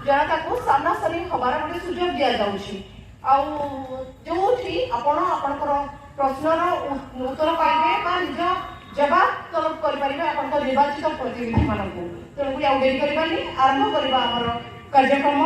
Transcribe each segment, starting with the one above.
जनता को सामनासामनी हमारा गोटे सुजोग दि जाऊँगी जो आपणकर प्रश्नर उत्तर पाइबे निज जवाब तलब कर निर्वाचित प्रतिनिधि मान तेणुक डेरी करवानी आरंभ करवा आमर कार्यक्रम।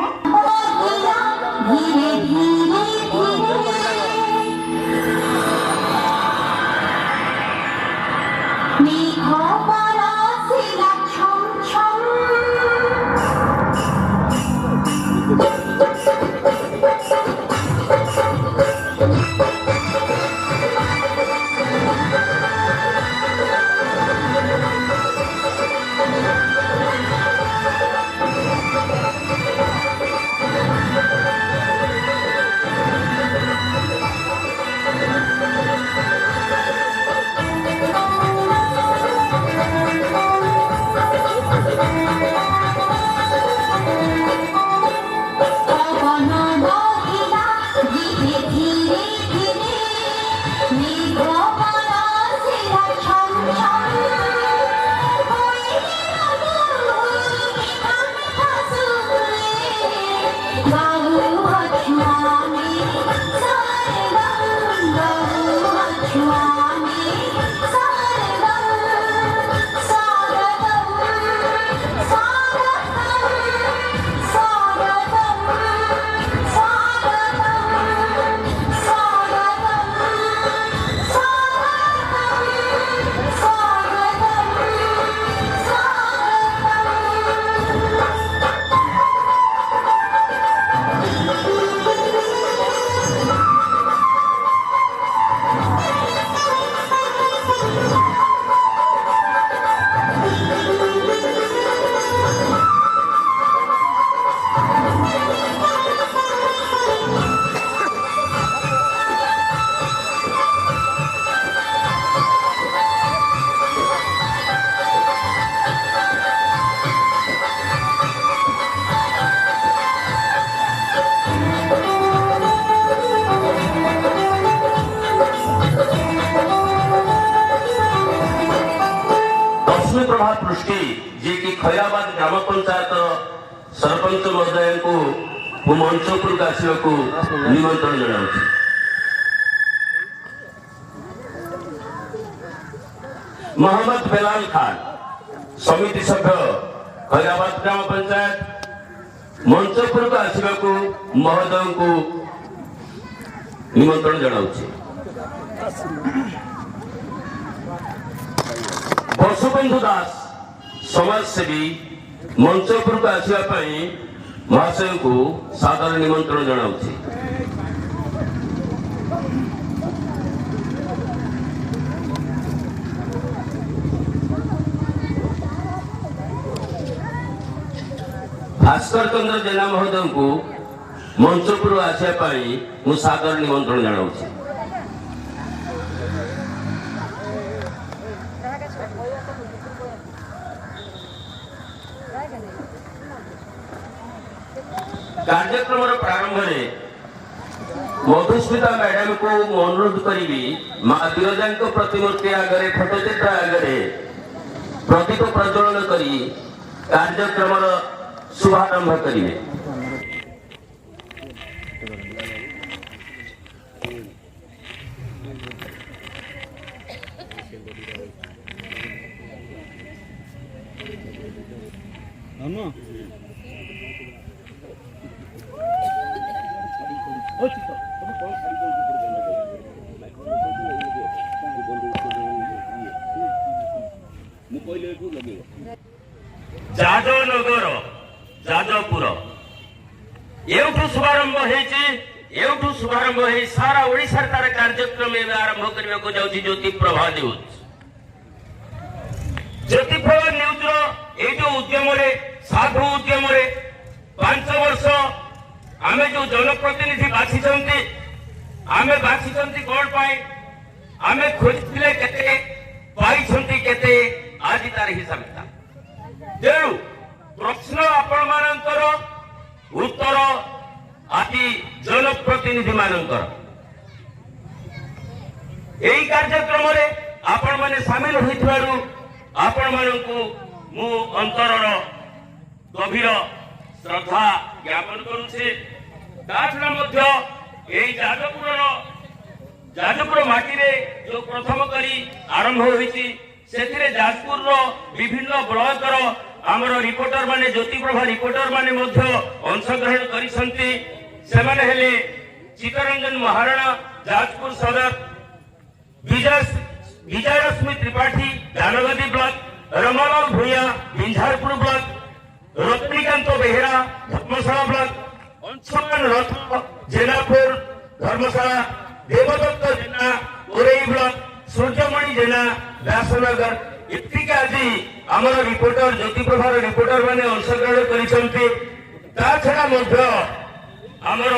प्रभात पृष्टि जी की खैराबाद ग्राम पंचायत सरपंच महोदय को मंचपुर आसवा को निमंत्रण जनाऊँ। मोहम्मद बेलाल खान समिति सभ्य खैराबाद ग्राम पंचायत मंचपुर आसवा को महोदय को निमंत्रण जनाऊँ। बसुबंधु दास समाजसेवी मंचपुर आसवाई महाशय को सादर निमंत्रण जनाऊँ। भास्कर चंद्र जेना महोदय को मंचपुर आसवाई मु सादर निमंत्रण जनाऊँ। कार्यक्रम प्रारंभ में मधुस्मिता मैडम को अनुरोध करी माँ विरजा प्रतिमूर्ति आगे फोटोचित्र आगे प्रदीप प्रज्वलन करी कार्यक्रम शुभारंभ करेंगे। जादवनगर जादवपुर एवठू शुभारंभ होठू शुभारंभ हो सारा ओडिशा तार कार्यक्रम आरंभ करने को जाऊँगी ज्योति प्रभा न्यूज। ज्योति प्रभा न्यूज रो जो उद्यम साधु उद्यम 5 वर्ष आमे जो जनप्रतिनिधि बाछी आमे बाछी कौन पाए आमे खोजते केते पाई केते आज तार हिसाब तेणु प्रश्न आपण मानकर उत्तर आदि जनप्रतिनिधि मानकर यही कार्यक्रम आपण माने सामिल होइथबारु आपण मानकु मु अंतरर गभीर श्रद्धा ज्ञापन करुचे छड़ा जाजपुर माटी रे जो प्रथम करी आरंभ होईची सेथिरे जाजपुर रो विभिन्न ब्लॉक रो आमर रिपोर्टर माने ज्योतिप्रभा रिपोर्टर माने मध्य अंशग्रहण करिसंती सेमाने हेले चित्तरंजन महाराणा जाजपुर सदर विजयरश्मि त्रिपाठी दानगदी ब्लॉक रमालाल भूया बिंझारपुर ब्लॉक रत्निकांत बेहेरा धर्मशाला ब्लॉक अंशुमान रथ जेनापुर धर्मशाला देवदत्त जेना उरई ब्लॉक सूर्यमणि जेना व्यासनगर इत्तिका आज आमर रिपोर्टर ज्योतिप्रभार रिपोर्टर माने अंशग्रहण करिसंती ता छड़ा मध्य आमर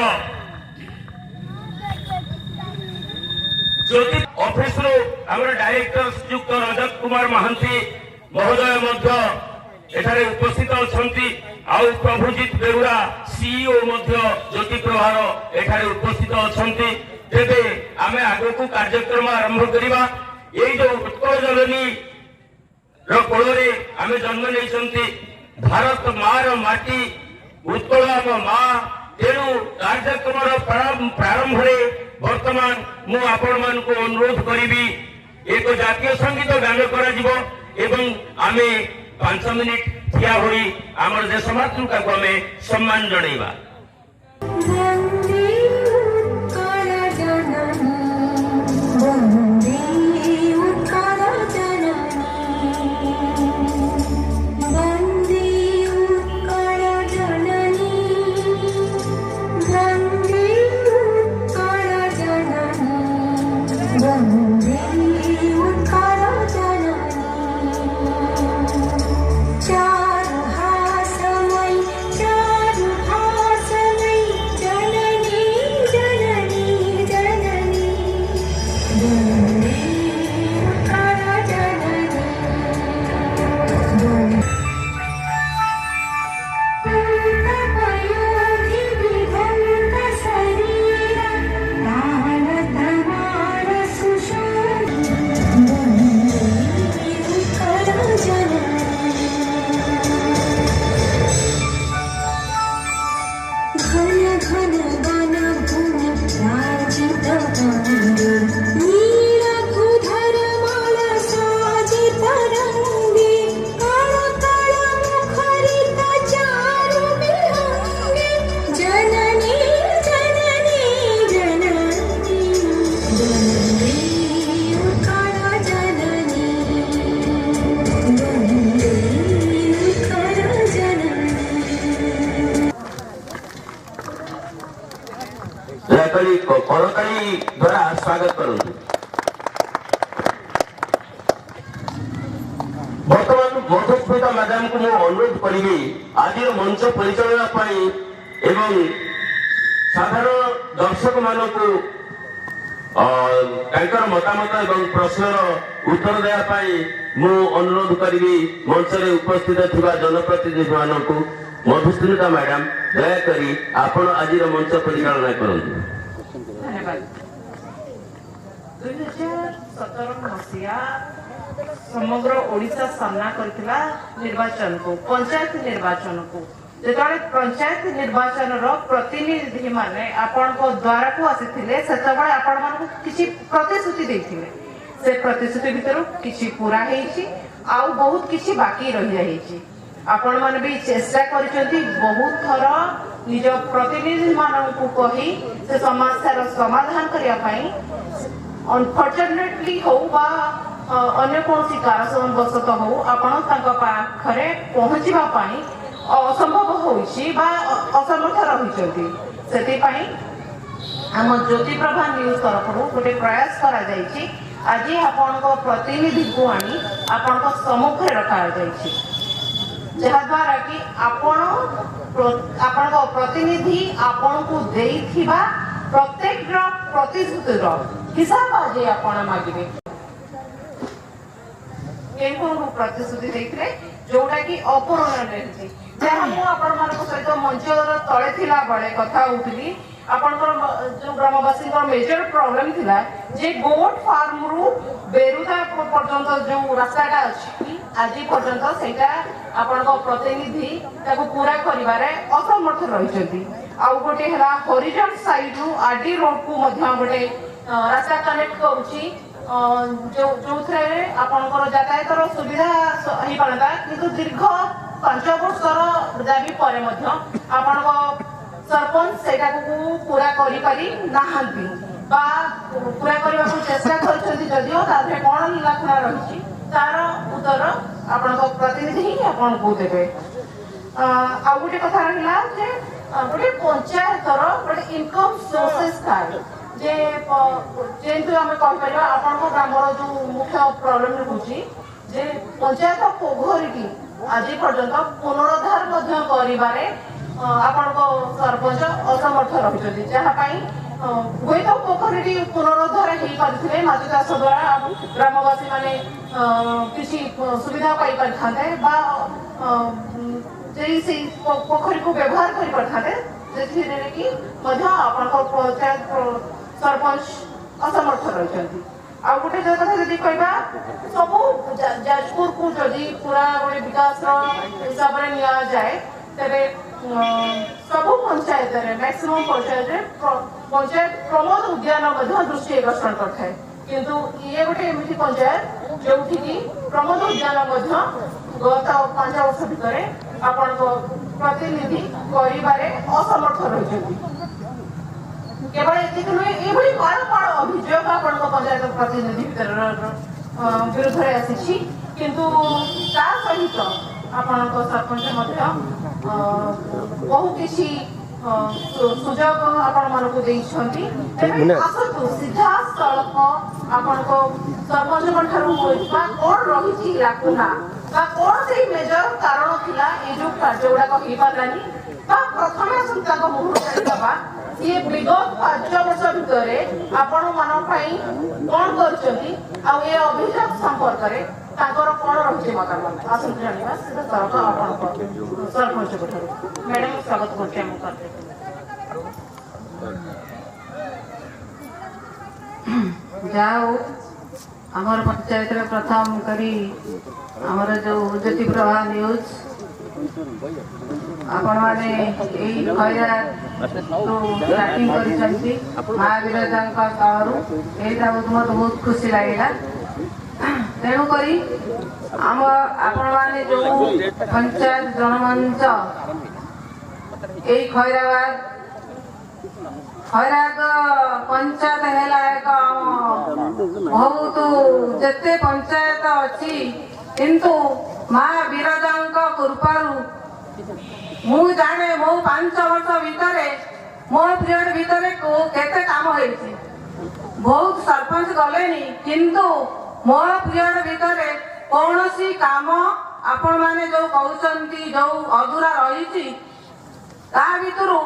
ज्योति ऑफिस रो आमर डायरेक्टर श्रीयुक्त रजत कुमार महांती महोदय मध्य एठारे उपस्थित अछंती आउ प्रभुजीत बेहुरा सीईओ मध्य ज्योतिप्रभार एठारे उपस्थित अछंती तेबे आमे आगो कार्यक्रम आरंभ करिबा एई जो उत्कल जननी रो कोळरे आमे जन्म नेइसंती भारत मार माटी उत्कल आम मा तेणु कार्यक्रम प्रारंभ रे वर्तमान मु आपण मानकु अनुरोध करिबी एक जातीय संगीत गान करा जिवो एवं आमे 5 मिनिट ठिया होई आमर देश मातृका को आमे सम्मान जणैबा। करताली द्वारा स्वागत करूँ। बर्तमान मधुस्मिता मैडम को मुझे अनुरोध करी आज मंच परिचालना एवं साधारण दर्शक मानक मतामत एवं प्रश्नर उत्तर देवाई मु अनुरोध करी मंच में उपस्थित थिबा जनप्रतिनिधि मानक मधुस्मिता मैडम दयाकोरी आपण आज मंच परिचालना करूँ। धन्यवाद। 2017 मसीहा समग्र ओडिशा सामना करथिला निर्वाचन को पंचायत निर्वाचन को जेतले पंचायत निर्वाचन रो प्रतिनिधि माने आपण को द्वारा को आसीथिले सेतबळे आपण मान को किछि प्रतिश्रुति देथिले से प्रतिश्रुति भितर किछि पूरा हेछि आउ बहुत किछि बाकी रहि जाइछि आपण मान भी चेष्टा करिसथि बहुत थर निज प्रतिनिधि मानक कही से समस्या समाधान करिया पाई अनफॉर्चुनेटली हो बा अन्य कौन कारणवशत हो आपण तांका पाखरे पहुंचीबा पाई असंभव होइछि बा असमर्थ रहिसथि सेति पाई हम ज्योतिप्रभा न्यूज तरफ गोटे प्रयास करा जाइछि आज आपण को प्रतिनिधि को आनी आपण को सम्मुख रखा जाइछि जहा द्वारा कि आपण प्रतिनिधि आपण को देइथिबा प्रत्येक प्रतिश्रुति हिसाब आज आपण मागिबे केनको प्रतिश्रुति देइथिले जोटा कि अपूर्ण रहिछि जहा मु आपण मानको सहित मंच तळे थिला बळे कथा उठली आपनकर जो ग्रामवासी को मेजर प्रॉब्लम थिला जे गोट फार्म रु बेरुदा पर्यंत जो रास्ताटा अछि आज पर्यंत सेटा आपण प्रतिनिधि ताको पूरा करिवारे असमर्थ रहिसेंती। आउ गोटे हला हरिजन साइड रु आरडी रोड को मध्य गोटे रास्ता कनेक्ट करूची जो थे आपणकर यातायातर सुविधा हो पारता किंतु दीर्घ 5 वर्षर दाबी पर आपण सरपंच सेटा को पूरा करि पारि नाहंती बा पूरा करने को चेष्टा करछंती जदियो तारे कोन लक्षण रहिछि तार उत्तर आपण प्रतिनिधि ही आपण को देबे। आ गोटे कथा रहिला जे गोटे पंचायतर गोटे इनकम सोर्सेस थाए जे जेंतु हमें कहि परिबा आपण ग्रामर जो मुख्य प्रॉब्लम रहउछि जे पंचायत पोखरीटी आज पर्यंत पुनरुद्धार मध्य करिबारे आपण सरपंच असमर्थ रहिछथि जहा पई हुए तो पोखरी पुनरुद्धार हो पारे माछ चाष द्वारा ग्रामवासी माने किसी सुविधा पाई पारिथांते बा जे पोखरी को व्यवहार करि पारथांते जेथिरे कि मध्य आपण पंचायत सरपंच असमर्थ रहिछथि। आ गोटे कथा जदि कहबा सब जाजपुर को जदि पूरा गोटे विकास हिसाब रे निया जाए तेरे सब पंचायत मैक्सिमम पंचायत प्रमोद उद्यान दृष्टि आकर्षण करता है किंतु ये गोटे एमती पंचायत जो प्रमोद उद्यान गत 5 वर्ष भितर आपण प्रतिनिधि करिबारे असमर्थ रही केवल एतिक नुहे एभली बारंबार अभियोग आपण पंचायत प्रतिनिधि विरुद्ध आसी किंतु ता सहित आपण सरपंच बहु किसी सुजोग आपण मानक देइछंती तेबे आसतु सीधा सड़क आपण को सरपंच ठारू होइबा कोन रहिछि लाकुना बा कोन से मेजर कारण थिला ए जो कार्य गुडा को ही पारलानी बा प्रथमे सुनता को मुहूर्त छाड़ीबा ये विगत 5 वर्ष भितरे आपण मान पई कोन करछंती आ ए अभियोग संपर्क रे ताकर कोन रहिछि मतामत आसन जानिबा सीधा सड़क आपण को सरपंच ठारू मैडम स्वागत करते हम करते जाओ आमर पंचायत रे प्रथम करी आमर जो ज्योति प्रभा न्यूज आपण माने एई खैरा तो स्टार्टिंग करी छंती महावीर जंका कारू एटा बहुत खुशी लागेला तेणु करी आम आपण माने जो पंचायत जनमंच एई खैराबाद खैराग पंचायत हेला एक बहुत जेते पंचायत अछि किंतु माँ बिरजांका कृपारू मु जाने मो 5 वर्ष भितरे मो पीरियड भितरे को केते काम होइछि बहुत सरपंच गलेनी किंतु मो पीरियड भितरे कौनसी काम आपण माने जो कहउचंती जो अधूरा रहिछि ता भितरु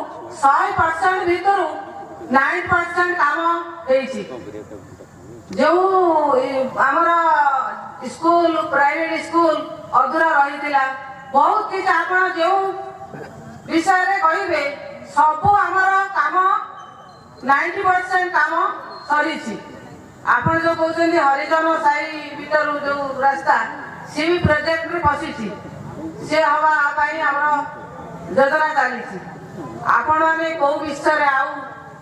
100% भितरु 9% काम होइछि जो हमरा स्कूल प्राइवेट स्कूल अधूरा रही बहुत किसी आपण जो विषय रे कहिबे सब आमर काम 90% काम सरी आपण जो कहते हरिजन साई भीतर जो रास्ता सी भी प्रोजेक्ट में फसी सी हवा आमर योजना चली आपण मैंने कौ विषय रे आउ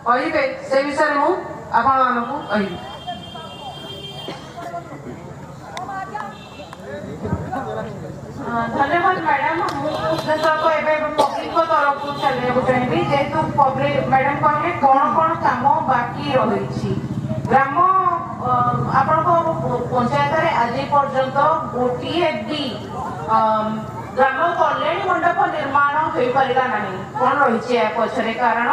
कहिबे से विषय मु आपण मानकु कहिबी। धन्यवाद मैडम दर्शक पब्लिक तरफ चलने चाहिए जेहेतु पब्लिक मैडम कहले कौन कौन काम बाकी रही ग्राम आपण पंचायत आज पर्यंत गोटे भी ग्राम कल्याणी मंडप निर्माण हो पारा ना कौन रही पछरे कारण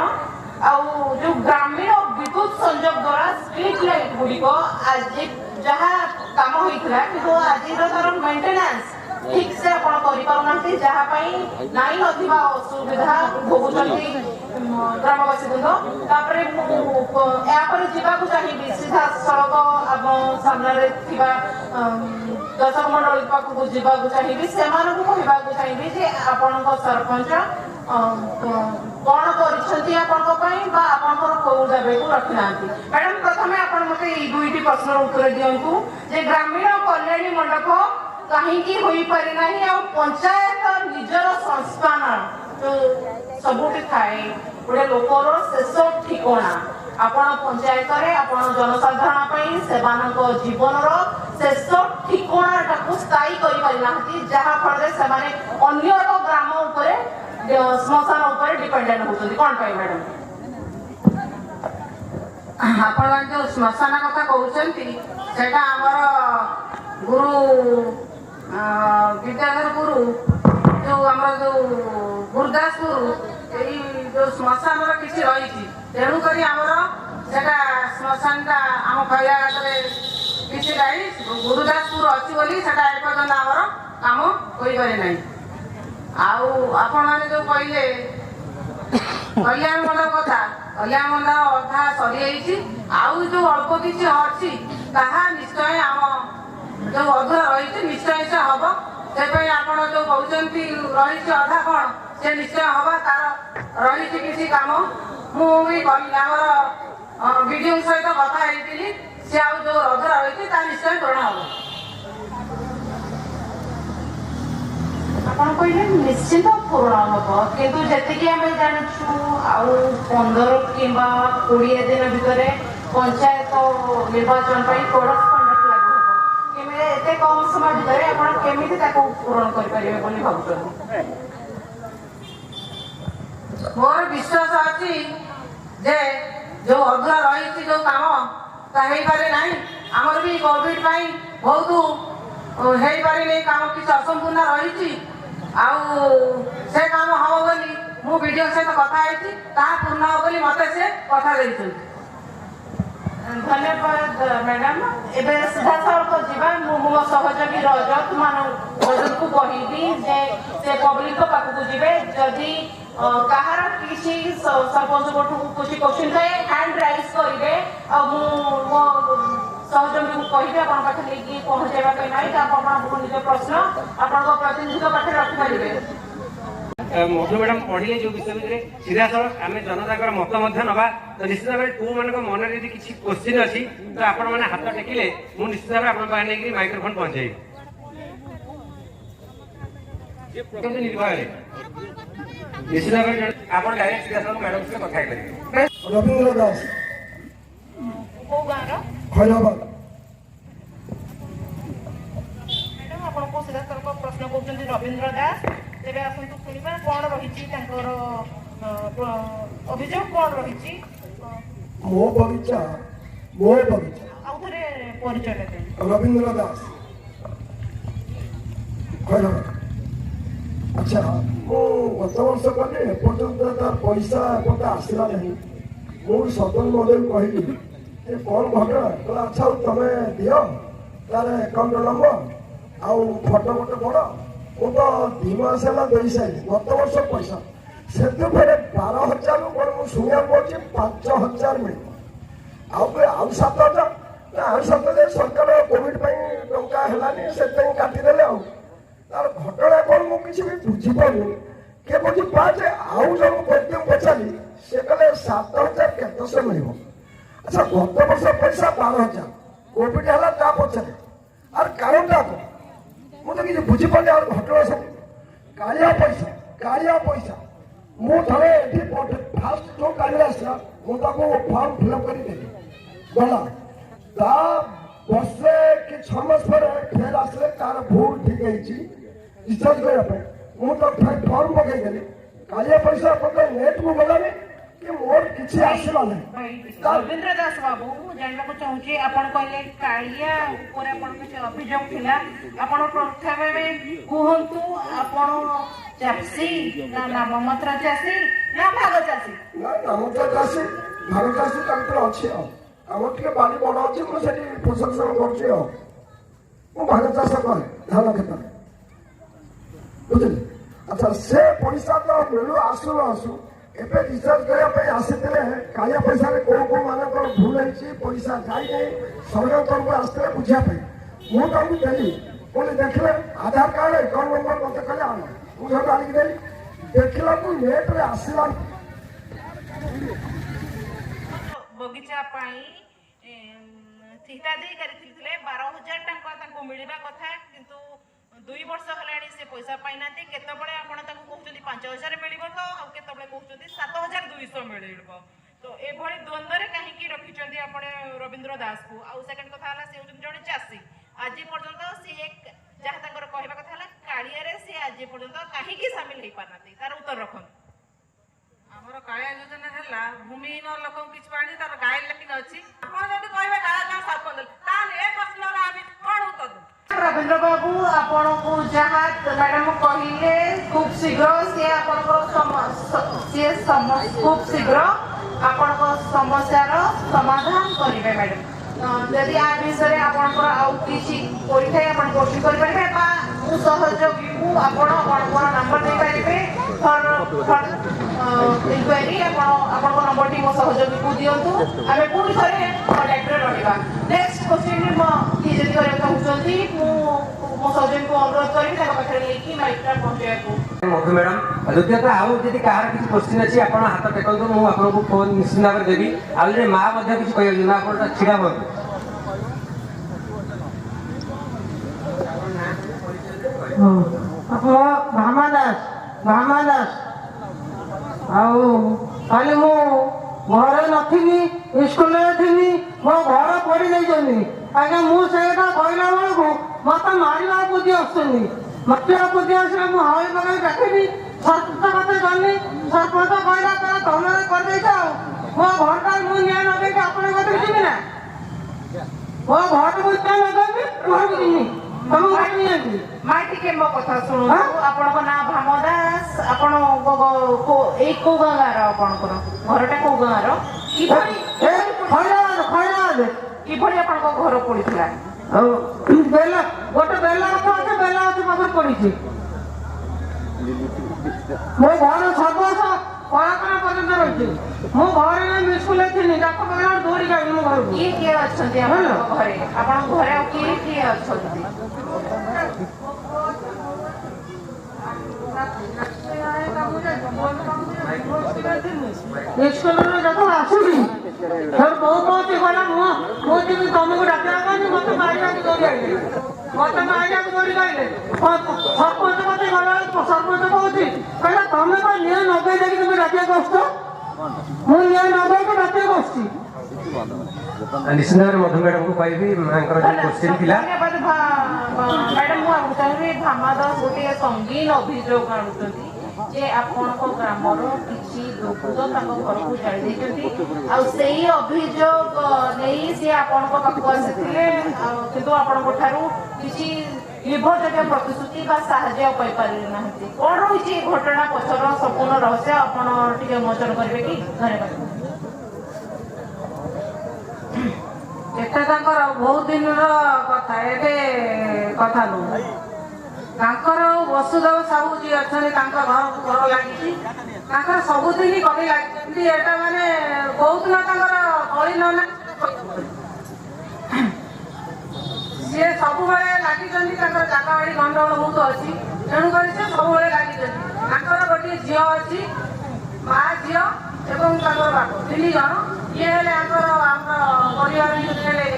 आउ जो ग्रामीण विद्युत संयोग द्वारा स्ट्रीट लाइट गुड़िक आज जहाँ काम होता कि आज तार मेंटेनेंस ठीक से आपण करि पारुनांती जहा पई नाई नथिबा असुविधा भोगुचंती ग्रामवासी बंधु तापरे या पर जीवा को चाहिए सीधा सड़क अब सामने रे थिबा दर्शक मंडल पाक को जीवा को चाहिए से मानक को कहबा को चाहिए जे आपण को सरपंच कोन करिसंती आपण को पई बा आपण को कोउ देबे को रखनांती। मैडम प्रथमे आपण मते ई दुईटी प्रश्नर उत्तर दियंतु जे ग्रामीण कल्याणी मंडप कहीं होई पारि नाही आ पंचायत निजर संस्थान जो सबुठी थाए गोटे लोकर शेष ठिकणा आपण पंचायत रे आपण जनसाधारण पई सेवानक जीवन रो शेष ठिकणा को स्थायी करि पारि नाहती जहा फल रे सेमाने अन्य एक ग्राम ऊपर श्मशान ऊपर डिपेंडेंट होतोती कोन पाई मैडम आपण जो श्मशान कथा कहउचंती सेटा हमर गुरु विद्याधर गुरु जो हमर जो गुरुदास गुरु एई जो श्मशान रो किछि रही तेणु करी हमर सेटा श्मशान ता हम खया घाटरे किछि गाई गुरुदासपुर अछि बोली सेटा एपर्यंत हमर काम होई पारे नै आउ आपण माने जो कहिले कल्याण मंडल कथा कल्याण मंडल अधा सरी आउ जो अल्प किसी अच्छी ताहा निश्चय आम जो अधा रही निश्चय से हम से आप जो कहते रही अधा कौन से निश्चय हम तार रही किसी काम मुझे आमर विडीओ सहित कथा होती सी आ जो अधा रही निश्चय पूरण हम आपण कहले निश्चित पूर्ण हम किंतु जतिकि आम जानछु आउ 15 किंबा 20 दिन भितर पंचायत निर्वाचन पर कोड ऑफ कंडक्ट लागू हो केमे एते कम समय भितर आपण केमिति ताको पूर्ण कर परिबे बोली भाबुछन मोर विश्वास अछि जे जो अधूरा रही जो काम ता हेई पारे नाही हमर भी कोविड पाई बहुत हेई पारे नै काम किछ असंपूर्ण रही आउ से काम हम बोली मु वीडियो सहित कथा होती पूर्ण हो बोली मत से कथा देइछन धन्यवाद मैडम एबे सीधा सड़क जीवा मो सहयोगी रजत मान रजत को कहिबी जे से पब्लिक पाख को जीवे जदी कहार किसी सरपंच कोठू कुछ क्वेश्चन थाए हैंड राइज करिवे आ मो सहयोगी को कहिबे आपण पाखे लेकी पहुंचेबा पे नाही ता आपण निज प्रश्न आपण को प्रतिनिधि पाखे रखि परिबे मधु मैडम पढ़िले जो विषय भितर सीधा सड़क आम जनता मत नवा तो निश्चित भाव तू मान मन में किसी क्वेश्चन अच्छी तो आपण मैंने हाथ टेकिले मुझे निश्चित भाव आप माइक्रोफोन पहुंचाई निर्भय निश्चित भाव आप डायरेक्ट सीधा सड़क मैडम सहित कथा करेंगे रविंद्र दास को गाँव खैराबाद मैडम आपको सीधा सड़क प्रश्न कर रविंद्र दास तेरे आसतु शुणा कौन रही अभियोग कौन रही मो बगीचा आउ थे परिचय रविंद्र दास खैराबाद अच्छा मु गत वर्ष कले एपर्यंत तार पैसा एपटे आसला नहीं मुझे सदन महोदय कहली कौन घटना कहला अच्छा तुम दियो तार अकाउंट नंबर आउ फोटो फोटो बड़ मु तो 2 मास है दे सारी गत वर्ष पैसा से 12,000 कौन मुझे शुणा पड़े 5,000 मिले आउ 7,000 ना आउ 7,000 सरकार कोविड टंका है से काटिदेले तार घटना कौन मुझे भी बुझीपारे किए बुझी पाचे आउ जन वैद्य पचारि से कहले 7,000 केत मिल अच्छा गत वर्ष पैसा 12,000 कोविड है ता पचारे आर कारणटा कौन मुझे किसी बुझीपारे और घटना सब कालिया पैसा मु थे फास्ट जो काली आसला मुझे फॉर्म फिलअप कर गला ता वर्षे कि 6 मास पर फेर आसले तार भूल ठीक है रिचार्ज करने मुझे फॉर्म पकईदेली कालिया पैसा पकड़ नेट को गलानी कि मोर किसी आसला नहीं रविंद्र दास बाबू जानवा चाहूँगी आपण कहले कालिया ऊपर आपण किसी अभियोग थिला आपण प्रथमे कहंतु आपण चासी ना नाम मात्र चासी ना भाग चासी ना नाम चासी भाग चासी तंत्र अच्छी आम टे बाड़ी बड़ अच्छी मुझे प्रशंसन कर भाग चाष करे धान खेत बुझे अच्छा से पैसा तो मिलू आसू आसू एबे रिचार्ज करने आसीते कालिया पैसा कौ मानक भूल है पैसा जाए सरकार तरफ आसते बुझापी मुझे देली बोले देखले आधार कार्ड अकाउंट नंबर मत कहले आन मुझे आनिक देली देखला तू नेट रे आसला बगीचा पाई ठिका दे करथिले 12,000 टंका ताको मिलिबा कथा किंतु 2 वर्ष हेलाणी से पैसा पाई ना केतबळे आपण ताको कहउछन्ती 5000 मिलिबो तो आ केतबळे कहउछन्ती 7200 मिलिबो तो एभଳି द्वंद्वरे काहेकि रखिछन्ती आपण रविंद्र दास को आ सेकंड कथा हला से जणे चासी आज पर्यंत से एक जहा ताकर कहबा कथा हला कालिया रे से आज पर्यंत काहेकि शामिल हेई पानाती तार उत्तर रखन ଆମର କାଳିଆ ଯୋଜନା ହେଲା ଭୂମିହୀନ ଲୋକଙ୍କୁ କିଛି ପାଣି ତାର ଗାଇଡଲାଇନ ଅଛି ଆପଣ ଯଦି କହିବେ ଗାଁ ଗାଁ ସରପଞ୍ଚ ତାହେଲେ ଏ ପ୍ରଶ୍ନର ଆମେ କଣ ଉତ୍ତର ଦେବୁ रविंद्र बाबू आपण को जहाँ मैडम कहले खूब शीघ्र सी खूब शीघ्र आपण समस्यार समाधान करेंगे मैडम जदि आ विषय आपणकर आउ किछि परीक्षा आपण कोशिश करि परबे बा सहयोगी को आपण आपणकर नंबर दे पारिबे फॉर इंक्वायरी आपण नंबर टी मो सहयोगी को दियंतु आमे पूरी थरे कांटेक्ट रे रहबा नेक्स्ट क्वेश्चन म की जदि करे कहउछंती मो सहयोगी को अनुरोध करी ताका पाखरे लेकी माइकटा पहुंचाय को मधु मैडम द्वितीयतः आउ जदि कहार किसी क्वेश्चन अच्छी आपण हाथ टेकंतु मु आपको फोन निश्चित भाव देवी आलरे मां मध्ये किछि कहय ना आपण छिड़ा बन भामादास ଆଉ କାଲି ମୁଁ ଘରେ ନଥିବି ସ୍କୁଲରେ ଥିବି ମୋ ଘର ପଡ଼ି ଯାଇଛନ୍ତି ଆଜ୍ଞା ମୁଁ ସେଇଟା କହିଲା ବେଳକୁ ମତେ ମାରିବାକୁ ବୁଦ୍ଧି ଆସୁଛନ୍ତି ମାରିବାକୁ ବୁଦ୍ଧି ଆସିଲେ ମୁଁ ହାଉଳି ପକାଇ ଡାକିବି ସରପଞ୍ଚ କଥା ଜାଣିନି ସରପଞ୍ଚ କହିଲା ତାର ତମେ କରିଦେଇଛ ଆଉ ମୋ ଘରଟା ମୁଁ ନିଆଁ ଲଗେଇକି ଆପଣଙ୍କ କତିକି ଯିବି ନା ମୋ ଘରକୁ ନିଆଁ ଲଗେଇବି ଘରକୁ ଯିବି ତମକୁ ଘରେ ନିଅନ୍ତି माटी के मो कथा सुनु आपण को ना भामदास आपण ए को गाँव आपणकर घरटा को गाँव कि आपण घर पड़ीला बेला गोटे बेला गछ अच्छे बेला गछ पाखर पड़ी मो घर सर्वस कलाकार पर्यटन रही मो घर स्कूल थी डाक पकड़ा दौड़ी गई मो घर किए अच्छा घरे आप घरे किए अच्छा स्कूल जब आसुनी फिर बहुत बहुत गला मुझे तुमको डाका मत मारिया दौड़ी आइले मत मारिया दौड़ी आइले सरपंच मत गला सरपंच कौन कहला तुम कौन निया नगे देखिए तुम डाकिया कष्ट मुझे निया नगे को डाकिया कष्ट निश्चित भाव मधु मैडम को कहबी मांकर जो क्वेश्चन थिला मैडम मु चाहे भामादास गोटे संगीन अभियोग आनुचंती जे आपण ग्रामर किसी दुखद घर को जाई देछंती आ सेही अभियोग नहीं से आपण पाखु आसीथिले किंतु आपण ठारू किसी निर्भरजोग्य प्रतिश्रुति बा साहाय्य पाई पारि नाहंती कोन रही घटना पछर संपूर्ण रहस्य आपण टिके मोचन करबे कि धन्यवाद एटा तांकर बहुत दिन कथा एबे कथा नु तांकर वसुदेव साहू जी अछने तांकर घर लागि तांकर सबुदिन कभी लागि एटा माने बहुत ना तांकर कळी न से सब बेले लागि जंदी तांकर जागा बाड़ी गंडगोल बहुत अछि तेणु करी से सब बेले लागि जंदी तांकर गोटे झियो अछि मा झियो एवं तांकर बाप 3 जण ये हेले आंकर परिवार हेले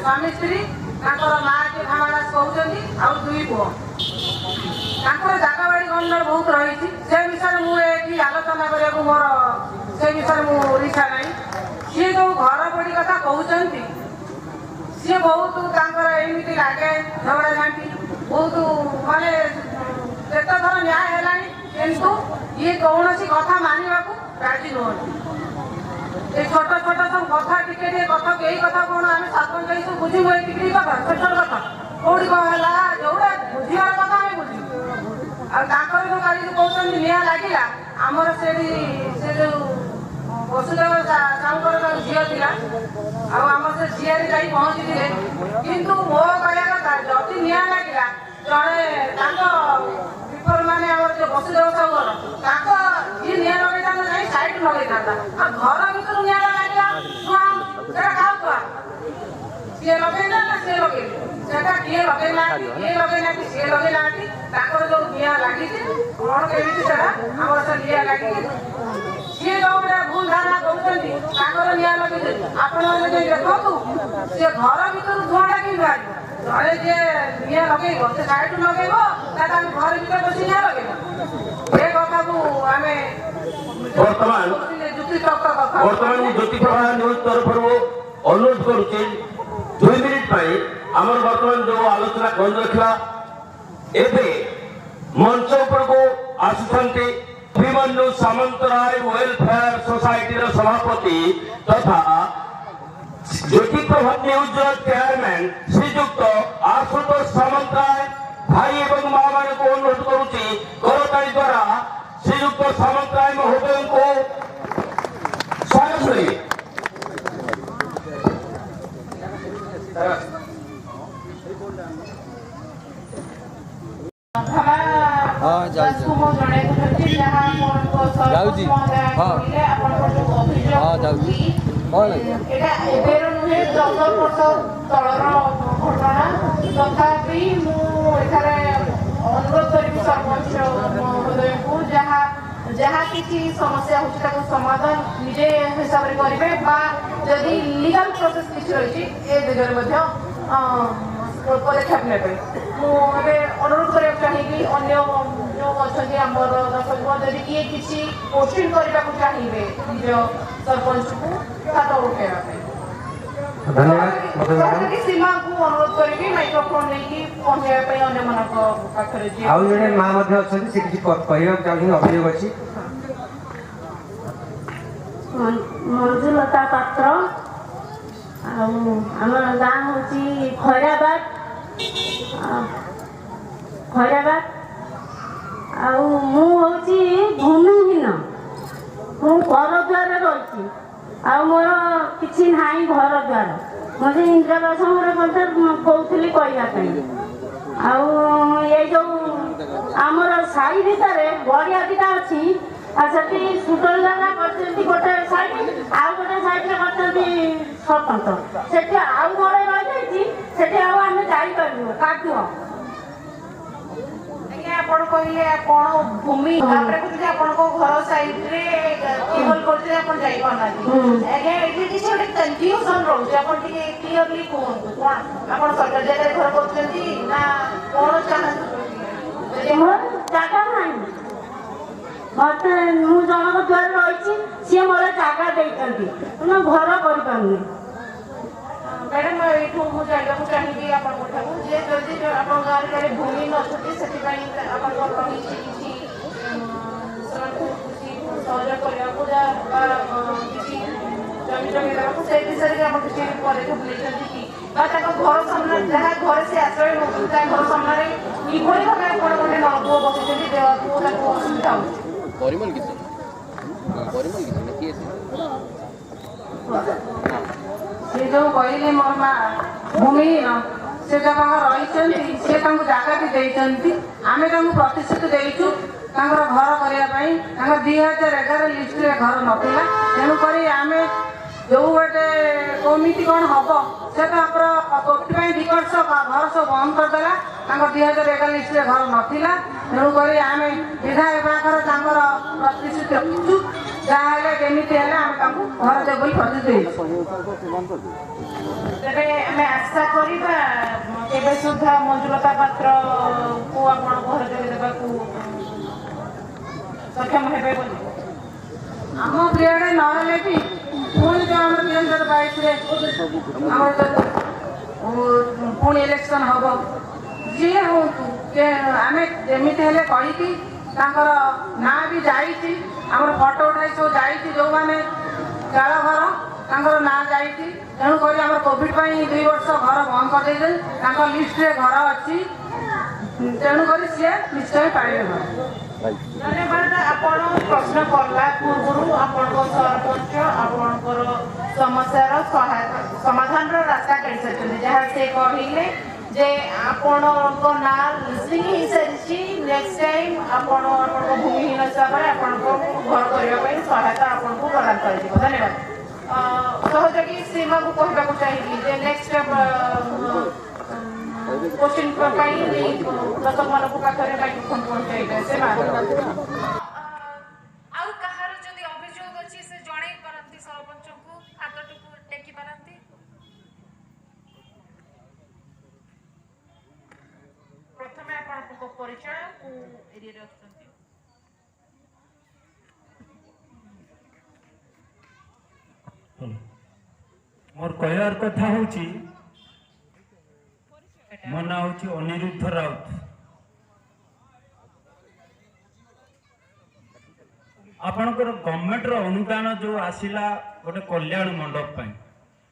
स्वामी स्त्री तांकर माँ के भामादास कहउछंती आ 2 पुओ तांकर जागा बाड़ी गंडगोल बहुत रही से विषय मुझे आलोचना करने को मोर से विषय मुझा ना सी जो घर पड़ी कथा कहते सी बहुत एमती लगे झगड़ा झांटी बहुत माने केत थर न्याय है किंतु ये कौन कथा मानवा को राजी नुहति ये छोट छोट सब कथा टिके कथा कई कथा कौन आम सरपंच बुझी टिके कथा छोट छोट कथा कौटी कौन है जो बुझार कथा आम बुझी आकर जो कल कहते निआ लगे आमर से जो वसुदेव साहूर झील थी आम से झील जा पहुँची थे किंतु मो कहया कथा जदि निआ लगे जड़े पीपल मैंने जो वसुदेव साहूर जी निआ लगे जाए साइड लगे था घर भर निआ लगे सी लगे ना सी लगे किए लगे ना किए लगे ना सी लगे ना जो निआ लगी कौन केमी से निआ लगी सी जो भूल धारणा कर निआ लगे आप देखु सी घर भर धुआटा कि बाहर ଜଣେ ଯିଏ ନିଆଁ ଲଗେଇବ ସେ ସାଇଡରୁ ଲଗେଇବ ନା ତାଙ୍କ ଘର ଭିତରେ ବସି ନିଆଁ ଲଗେଇବ ଏ କଥାକୁ ଆମେ ବର୍ତ୍ତମାନ ଯୁକ୍ତିତର୍କ କଥା ବର୍ତ୍ତମାନ ମୁଁ ଜ୍ୟୋତିପ୍ରଭା ନ୍ୟୁଜ୍ ତରଫରୁ ଅନୁରୋଧ କରୁଛି 2 ମିନିଟ୍ ପାଇଁ ଆମର ବର୍ତ୍ତମାନ ଯୋଉ ଆଲୋଚନା କରି ରଖିବା ଏବେ ମଞ୍ଚ ଉପରକୁ ଆସୁଛନ୍ତି ଅଭିମନ୍ୟୁ ସାମନ୍ତରାୟ ୱେଲଫେୟାର ସୋସାଇଟିର ସଭାପତି ତଥା ଜ୍ୟୋତିପ୍ରଭା ନ୍ୟୁଜ୍ର ଚେୟାରମ୍ୟାନ୍ ଶ୍ରୀଯୁକ୍ତ ଆଶୁତୋଷ ସାମନ୍ତରାୟ ଭାଇ ଏବଂ ମା ମାନଙ୍କୁ ଅନୁରୋଧ କରୁଛି କରତାଳି ଦ୍ୱାରା ଶ୍ରୀଯୁକ୍ତ ସାମନ୍ତରାୟ ମହୋଦୟଙ୍କୁ ସ୍ୱାଗତ କରିବେ। ଏବେର ନୁହେଁ 10 ବର୍ଷ ତଳର ଘଟଣା ତଥାପି ମୁଁ ଏଠାରେ ଅନୁରୋଧ କରିବି ସରପଞ୍ଚ ମହୋଦୟଙ୍କୁ ଯାହା କିଛି ସମସ୍ୟା ହେଉଛି ତାକୁ ସମାଧାନ ନିଜେ ହିସାବରେ କରିବେ ବା ଯଦି ଲିଗାଲ ପ୍ରୋସେସ କିଛି ରହିଛି ଏ ଦିଗରେ ମଧ୍ୟ ପଦକ୍ଷେପ ନେବେ। ମୁଁ ଏବେ ଅନୁରୋଧ କରିବାକୁ ଚାହିଁବି ଅନ୍ୟ ଯେଉଁ ଅଛନ୍ତି ଆମର ଦର୍ଶକ ଯଦି କିଏ କିଛି କୋଶ୍ଚିନ୍ କରିବାକୁ ଚାହିଁବେ ନିଜ ସରପଞ୍ଚକୁ ହାତ ଉଠାଇବା ପାଇଁ ସୀମାକୁ ଅନୁରୋଧ କରିବି ମାଇକ୍ରୋଫୋନ ନେଇକି ପହଞ୍ଚାଇବା ପାଇଁ ଅନ୍ୟମାନଙ୍କ ପାଖରେ ଆଉ ଜଣେ ମା ମଧ୍ୟ ଅଛନ୍ତି ସେ କିଛି କହିବାକୁ ଚାହୁଁଛନ୍ତି ଅଭିଯୋଗ ଅଛି। ମଞ୍ଜୁଲତା ପାତ୍ର ଆଉ ଆମର ଗାଁ ହେଉଛି ଖଇରାବାଦ ଆଉ ମୁଁ ହେଉଛି ଭୂମିହୀନ ମୁଁ ଘର ଦ୍ୱାରରେ ରହିଛି ଆଉ ମୋର କିଛି ନାହିଁ ଘର ଦ୍ୱାର ମୋତେ ଇନ୍ଦିରାବାସ କଥା କହୁଥିଲି କହିବା ପାଇଁ ଆଉ ଏଇ ଯେଉଁ ଆମର ସାହି ଭିତରେ ବଢ଼ିଆ ଦିଟା ଅଛି ଆଉ ସେଠି ସୁଟଲ ଜାଗା କରିଛନ୍ତି ଗୋଟେ ସାଇଡ୍ ଆଉ ଗୋଟେ ସାଇଡ୍ରେ କରିଛନ୍ତି ସ୍ୱତନ୍ତ୍ର ସେଠି ଆଉ ଘରେ ରହିଯାଇଛି ସେଠି ଆଉ ଆମେ ଯାଇପାରିବୁ କାଦୁଅ ଆପଣ କହିଲେ ଆପଣ ଭୂମି ତାପରେ କହୁଛନ୍ତି ଆପଣଙ୍କ ଘର ସାଇଡରେ କେବଳ କରୁଥିଲେ ଆପଣ ଯାଇପାରୁନାହାନ୍ତି ଆଜ୍ଞା ଏଠି କିଛି ଗୋଟେ କନଫ୍ୟୁଜନ ରହୁଛି ଆପଣ ଟିକେ କ୍ଲିୟରଲି କୁହନ୍ତୁ କଣ ଆପଣ ସରକାରୀ ଜାଗାରେ ଘର କରୁଛନ୍ତି ନା କଣ ଚାହାନ୍ତି ଜାଗା ନାହିଁ ମତେ ମୁଁ ଜଣଙ୍କ ଦ୍ୱାରରେ ରହିଛି ସିଏ ମୋର ଜାଗା ଦେଇଛନ୍ତି ମୁଁ ଘର କରିପାରୁନି। ମ୍ୟାଡାମ ଏଇଠୁ ମୁଁ ଜାଣିବାକୁ ଚାହିଁବି ଆପଣଙ୍କ ଠାରୁ ଯେ ଯଦି ଆପଣଙ୍କ ଗାଁରେ କାଳେ ଭୂମି ନଛନ୍ତି ସେଥିପାଇଁ ଆପଣଙ୍କର ରହିଛି କିଛି ସେମାନଙ୍କୁ କିଛି ସହଯୋଗ କରିବାକୁ ବା କିଛି ଜମି ଦେବାକୁ ସେ ବିଷୟରେ ଆପଣ କିଛି ପଦକ୍ଷେପ ନେଇଛନ୍ତି କି ବା ତାଙ୍କ ଘର ସାମ୍ନାରେ ଯାହା ଘରେ ସେ ଆଶ୍ରୟ ନେଉଛନ୍ତି ତା ଘର ସାମ୍ନାରେ କିଭଳି ଭାବେ ଆପଣ ଗୋଟେ ନଳକୂଅ ବସିଛନ୍ତି ଦେବାକୁ ତାକୁ ଅସୁବିଧା ହେଉଛି ସେ ଯେଉଁ କହିଲେ ମୋର ମା ଭୂମିହୀନ ସେ ଯାହା ରହିଛନ୍ତି ସେ ତାଙ୍କୁ ଜାଗା ବି ଦେଇଛନ୍ତି ଆମେ ତାଙ୍କୁ ପ୍ରତିଶ୍ରୁତି ଦେଇଛୁ ତାଙ୍କର ଘର କରିବା ପାଇଁ ତାଙ୍କର 2011 ଲିଷ୍ଟରେ ଘର ନଥିଲା ତେଣୁକରି ଆମେ ଯେଉଁ ଗୋଟେ କମିଟି କ'ଣ ହବ ସେ ତାଙ୍କର କୋଟି ପାଇଁ ବିକଟ ଘର ସବୁ ବନ୍ଦ କରିଦେଲା ତାଙ୍କ 2011 ଲିଷ୍ଟରେ ଘର ନଥିଲା ତେଣୁକରି ଆମେ ବିଧାୟକ ପାଖରେ ତାଙ୍କର ପ୍ରତିଶ୍ରୁତି ରଖିଛୁ ଯାହା ହେଲେ ଯେମିତି ହେଲେ ଆମେ ତାଙ୍କୁ ଘର ଦେବୁ ବୋଲି ପ୍ରତିଶ୍ରୁତି ଦେଇଛୁ। ତେବେ ଆମେ ଆଶା କରିବା କେବେ ସୁଦ୍ଧା ମଞ୍ଜୁଲତା ପାତ୍ରକୁ ଆପଣ ଘର ଯୋଗାଇ ଦେବାକୁ ସକ୍ଷମ ହେବେ ବୋଲି ଆମ ପିରିୟଡ଼ରେ ନହେଲେ ବି ପୁଣି ଯେଉଁ ଆମର 2022ରେ ଆମର ପୁଣି ଇଲେକ୍ସନ୍ ହେବ ଯିଏ ହୁଅନ୍ତୁ ଆମେ ଯେମିତି ହେଲେ କହିକି ତାଙ୍କର ନାଁ ବି ଯାଇଛି ଆମର ଫଟୋ ଉଠାଇ ସବୁ ଯାଇଛି ଯେଉଁମାନେ ଚାଳ ଘର ତାଙ୍କର ନାଁ ଯାଇଛି ତେଣୁକରି ଆମର କୋଭିଡ୍ ପାଇଁ 2 ବର୍ଷ ଘର ବନ୍ଦ କରିଦେଇଛନ୍ତି ତାଙ୍କ ଲିଷ୍ଟରେ ଘର ଅଛି ତେଣୁକରି ସିଏ ନିଶ୍ଚୟ ପାଇବେ ଘର। ଧନ୍ୟବାଦ ଆପଣ ପ୍ରଶ୍ନ କଲା ପୂର୍ବରୁ ଆପଣଙ୍କ ସରପଞ୍ଚ ଆପଣଙ୍କର ସମସ୍ୟାର ସମାଧାନର ରାସ୍ତା କାଢ଼ିସାରିଛନ୍ତି ଯାହା ସେ କହିଲେ ଯେ ଆପଣଙ୍କ ନାଁ ଲିଷ୍ଟିଂ ହେଇସାରିଛି ନେକ୍ସଟ ଟାଇମ୍ ଆପଣ ଆପଣଙ୍କ ଭୂମିହୀନ ହିସାବରେ ଆପଣଙ୍କ ଘର କରିବା ପାଇଁ ସହାୟତା ଆପଣଙ୍କୁ ପ୍ରଦାନ କରାଯିବ। ଧନ୍ୟବାଦ। ସହଯୋଗୀ ସୀମାକୁ କହିବାକୁ ଚାହିଁବି ଯେ ନେକ୍ସଟ କୋଶ୍ଚିନ୍ ପାଇଁ ଦର୍ଶକମାନଙ୍କ ପାଖରେ ମାଇକ୍ରୋଫୋନ୍ ପହଞ୍ଚାଇବେ ସେମାନେ ଆଉ କାହାର ଯଦି ଅଭିଯୋଗ ଅଛି ସେ ଜଣାଇ ପାରନ୍ତି ସରପଞ୍ଚଙ୍କୁ ହାତଟିକୁ ଟେକି ପାରନ୍ତି। ଇଏରେ ଅଛନ୍ତି। मोर कहवार कथा होची मो ना होची अनिरुद्ध राउत। आपणकर गवर्नमेंट रो अनुदान जो आसिला गोटे कल्याण मंडप पाई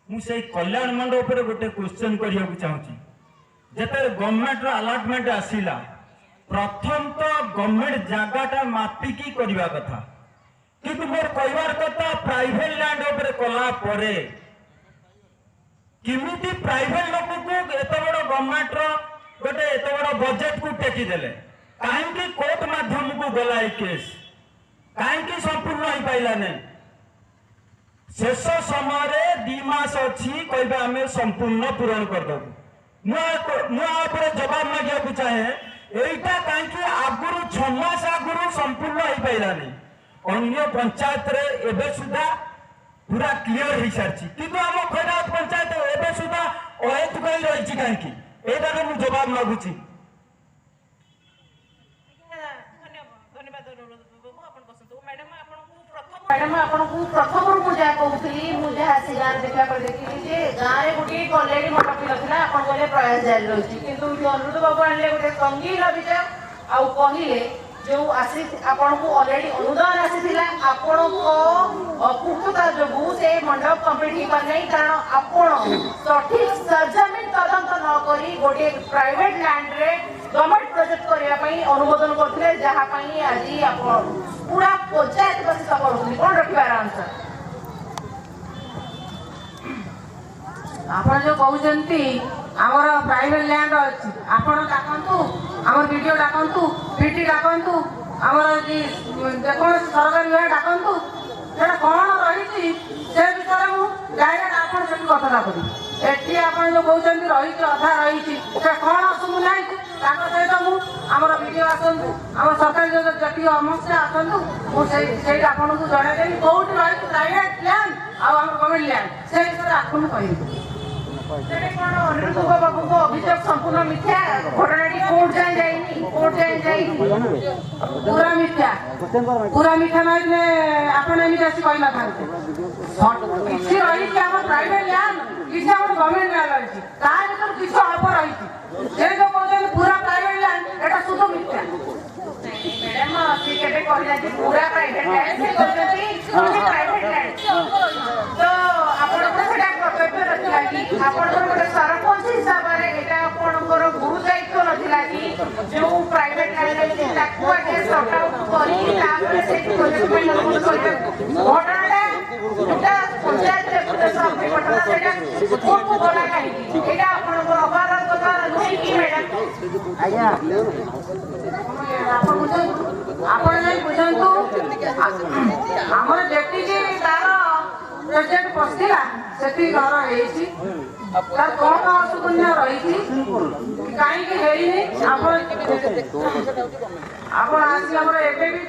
मु से कल्याण मंडप पर गोटे क्वेश्चन करिया चाहूची। जेते गवर्नमेंट रो अलॉटमेंट आसिला प्रथम तो गवर्नमेंट जगाटा मापिकी करबा कथा, किंतु मोर कहवार कथा प्राइवेट लैंड ऊपर कला परे किमिति प्राइवेट लोक को एत बड़ गवर्नमेंट रो गोटे एत बड़ बजेट को टेकी देले काहेकि कोर्ट माध्यम को गला ए केस काहेकि संपूर्ण हो पाइला ने शेष समय 2 मास अच्छी कहबा हमें संपूर्ण पूरण कर दबु। मुझे जवाब मांगे चाहे एटा काहेकि आगुरु 6 मास आगुरु संपूर्ण हो पाइला नहीं अन्य पंचायत रे एबे सुधा पूरा क्लियर हो सारी किंतु आम खैरात पंचायत एबे सुधा अहेतु कहीं रही कहीं एटार मुझे जवाब मागुची। मैडम आपको प्रथम मुझे कहूली मुझे आसी गाँव देखा देखी जे गाँव में गोटे कलेरी मंडप ना आप प्रयास जारी रही कि अनुरुद्ध बाबू आने गोटे संगीन अभियोग आउ कहले जो आसी आपको ऑलरेडी अनुदान आसी आपण अपुष्टता जो से मंडप कंप्लीट हो पार नहीं कारण आपण सठिक सरजमीन तदंत नक गोटे प्राइवेट लैंड रे गवर्नमेंट प्रोजेक्ट करने अनुमोदन करते जहाँ आज पूरा पंचायत बस सफल कौन रखार आंसर आपण जो कहते आमर प्राइवेट लैंड अच्छी आपण डाकतु आम वीडियो डाकतु पीटी डाकतु आमर जेको सरकारी विभाग डाकतु से कौन रही से विषय मुझे डायरेक्ट आप कथा करी एटी आप जो कहते रही अधा रही से कौन असुविधा सहित मुझे वीडियो आसतु आम सरकारी जो जटिल समस्या आसतु मुझे आपको जनईदेवी कौट रही प्राइवेट लैंड आम गवर्नमेंट लैंड से विषय आपको कह अनुरुद्ध बाबू को अभियोग संपूर्ण मिथ्या घटनाटी कोर्ट जाए जाइनी कोर्ट जाए पूरा मिथ्या नहीं आपण एमती आसी कही ना किसी रही प्राइवेट लैंड किसी गवर्नमेंट लैंड रही किसी अल्प रही से जो कहते पूरा प्राइवेट लैंड एटा शुद्ध मिथ्या मैडम से केबे कहला कि पूरा प्राइवेट लैंड से कहते प्राइवेट लैंड तो आपण को सेटा कर्तव्य रखला कि आपण गोटे सरपंच हिसाब से एटा आपणकर गुरु दायित्व नथिला कि जो प्राइवेट लैंड है ताकू आगे सॉर्ट आउट करी तापर से प्रोजेक्ट में अनुमोदन करबे घटनाटा एटा पंचायत रे गोटे सब घटना सेटा कोर्ट को गला काई एटा आपणकर अपारक कथा नहीं कि मैडम आज्ञा आपण बुझंतु आमर जेती तार प्रोजेक्ट पसला से घर तार कौन असुविधा रही कहीं आप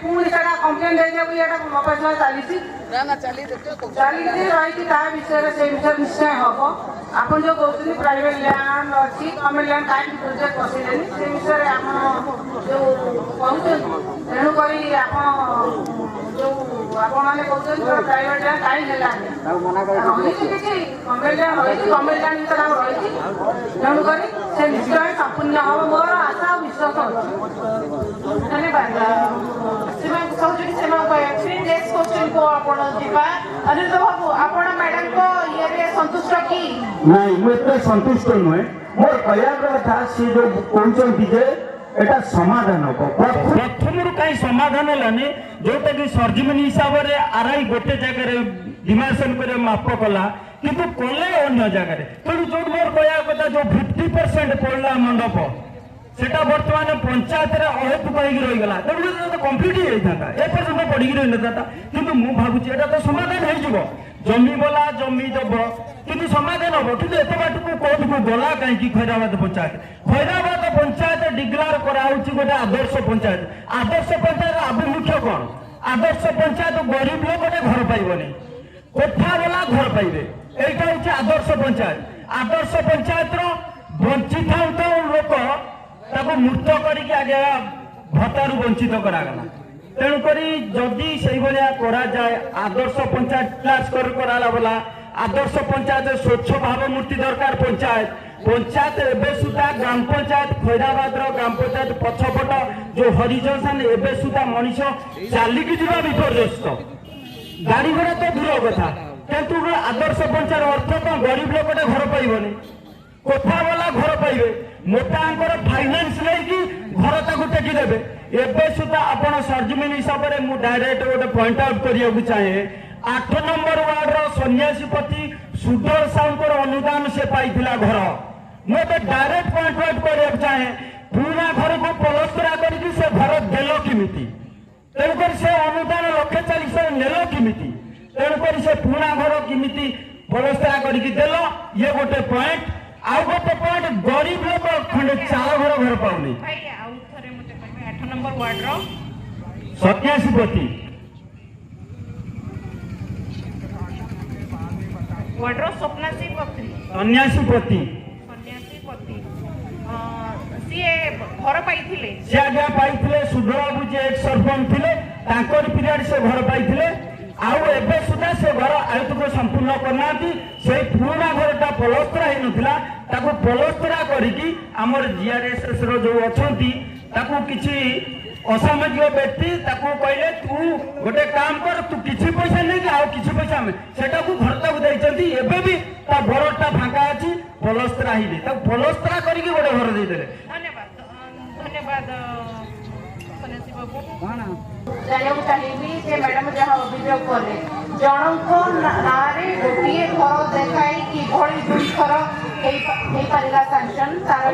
पुणी से कम्प्लेन देगा मफाजमा चली विषय से विषय निश्चय हम आप जो कहते प्राइवेट लैंड अच्छी गवर्नमेंट लैंड कहीं प्रोजेक्ट पसले से विषय जो कहते तेणुक जो आपने कहते प्राइवेट लैंड कहीं रही गवर्नमेंट लैंड रही गवर्नमेंट लैंड विषय रही तेणुक से निश्चय संपूर्ण हम मोर आशा विश्वास अच्छी धन्यवाद सहयोगी सेवा नेक्स्ट क्वेश्चन को आपण जीवा अनुरुद्ध बाबू आपण मैडम को ये रे संतुष्ट की नहीं मु एते संतुष्ट नुहे मोर कहया कथा से जो कहउछन जे एटा समाधान हो प्रथम कहीं समाधान लानी जोटा कि सरजमीन हिसाब रे आरआई गोटे जगह रे डिमांडेशन करे माप कला किंतु कोले अन्य जगह रे तेणु जो मोर कहया कथा जो 50% पड़ला मंडप सेटा वर्तमान पंचायत रे अहेतु कहीं रही गला तेणु तो कंप्लीट हो जाता ए पर्यंत पड़ी रही न जाता किंतु मु भाबुची एटा तो समाधान हो जिवो जमी बोला जमी जब किंतु समाधान हम कि एत बाट को कोर्ट को गला कहीं खैराबाद पंचायत डिक्लेयर कराऊँच गोटे आदर्श पंचायत आभिमुख्य कौन आदर्श पंचायत गरीब लोक गोटे घर पाइबनी कोठा वाला घर पाइबे एटा हूँ आदर्श पंचायत वंचित लोक मूर्त करके आगे भत्तारू वंचित करागला तेणुक जदि से भाया कराए आदर्श पंचायत क्लास कराला बोला आदर्श पंचायत स्वच्छ भावमूर्ति दरकार पंचायत एबे सुधा ग्राम पंचायत खैराबाद ग्राम पंचायत पछपट जो हरिजन एबे सुधा मनीष चलिकी जा विपर्यस्त गाड़ी घोड़ा तो दूर कथा किंतु आदर्श पंचायत अर्थ कौन गरीब लोकटे घर पाइबनी कोठा वाला घर पाइबे मोटा फाइनान्स लेकिन घर ताकू टेकीदेवे एबे सुधा आपण सर्जमिन हिसाब से मुझे डायरेक्ट गोटे पॉइंट आउट करने चाहे 8 नंबर वार्ड सन्यासीपति सुदर साहू अनुदान से पाइला घर मुझे डायरेक्ट पॉइंट आउट करने चाहे पुणा घर को पलस्तरा करके से घर देल किमिति तेणुक से अनुदान 1,40,000 नेल किमिति तेणुक से पुणा घर किमिति पलस्तरा करके देल ये गोटे पॉइंट आउ गोटे पॉइंट गरीब लोक खंडे चाल घर पाऊनी 8 नंबर वार्ड रो सन्यासीपति वार्ड रो सन्यासीपति सी घर पाइथिले से आगे पाइथिले सुधर बाबू जे एक सरपंच थिले ताकर पीरियड से घर पाइथिले आउ एबे सुधा से घर आयत को संपूर्ण करना से पुराना घरटा पलस्तरा ही नथिला ताको पलस्तरा करिकी हमर जीआरएसएस रो जो अछंती ताको किछि असामाजिक व्यक्ति ताको कहले तू गोटे काम कर तू किछि पैसा नै कि आउ किछि पैसा में सेटा को घर तक दैचंती एबे भी ता घरटा फांका अछि पलस्तरा ही दे ता पलस्तरा करिकी गोटे घर दे देले धन्यवाद सन्यासी बाबू जानियो चाहिए जे मैडम जहाँ अभियोग कले जनको नारे गोटे घर देखाई कि भली दुई थर हो पारा सांसन तार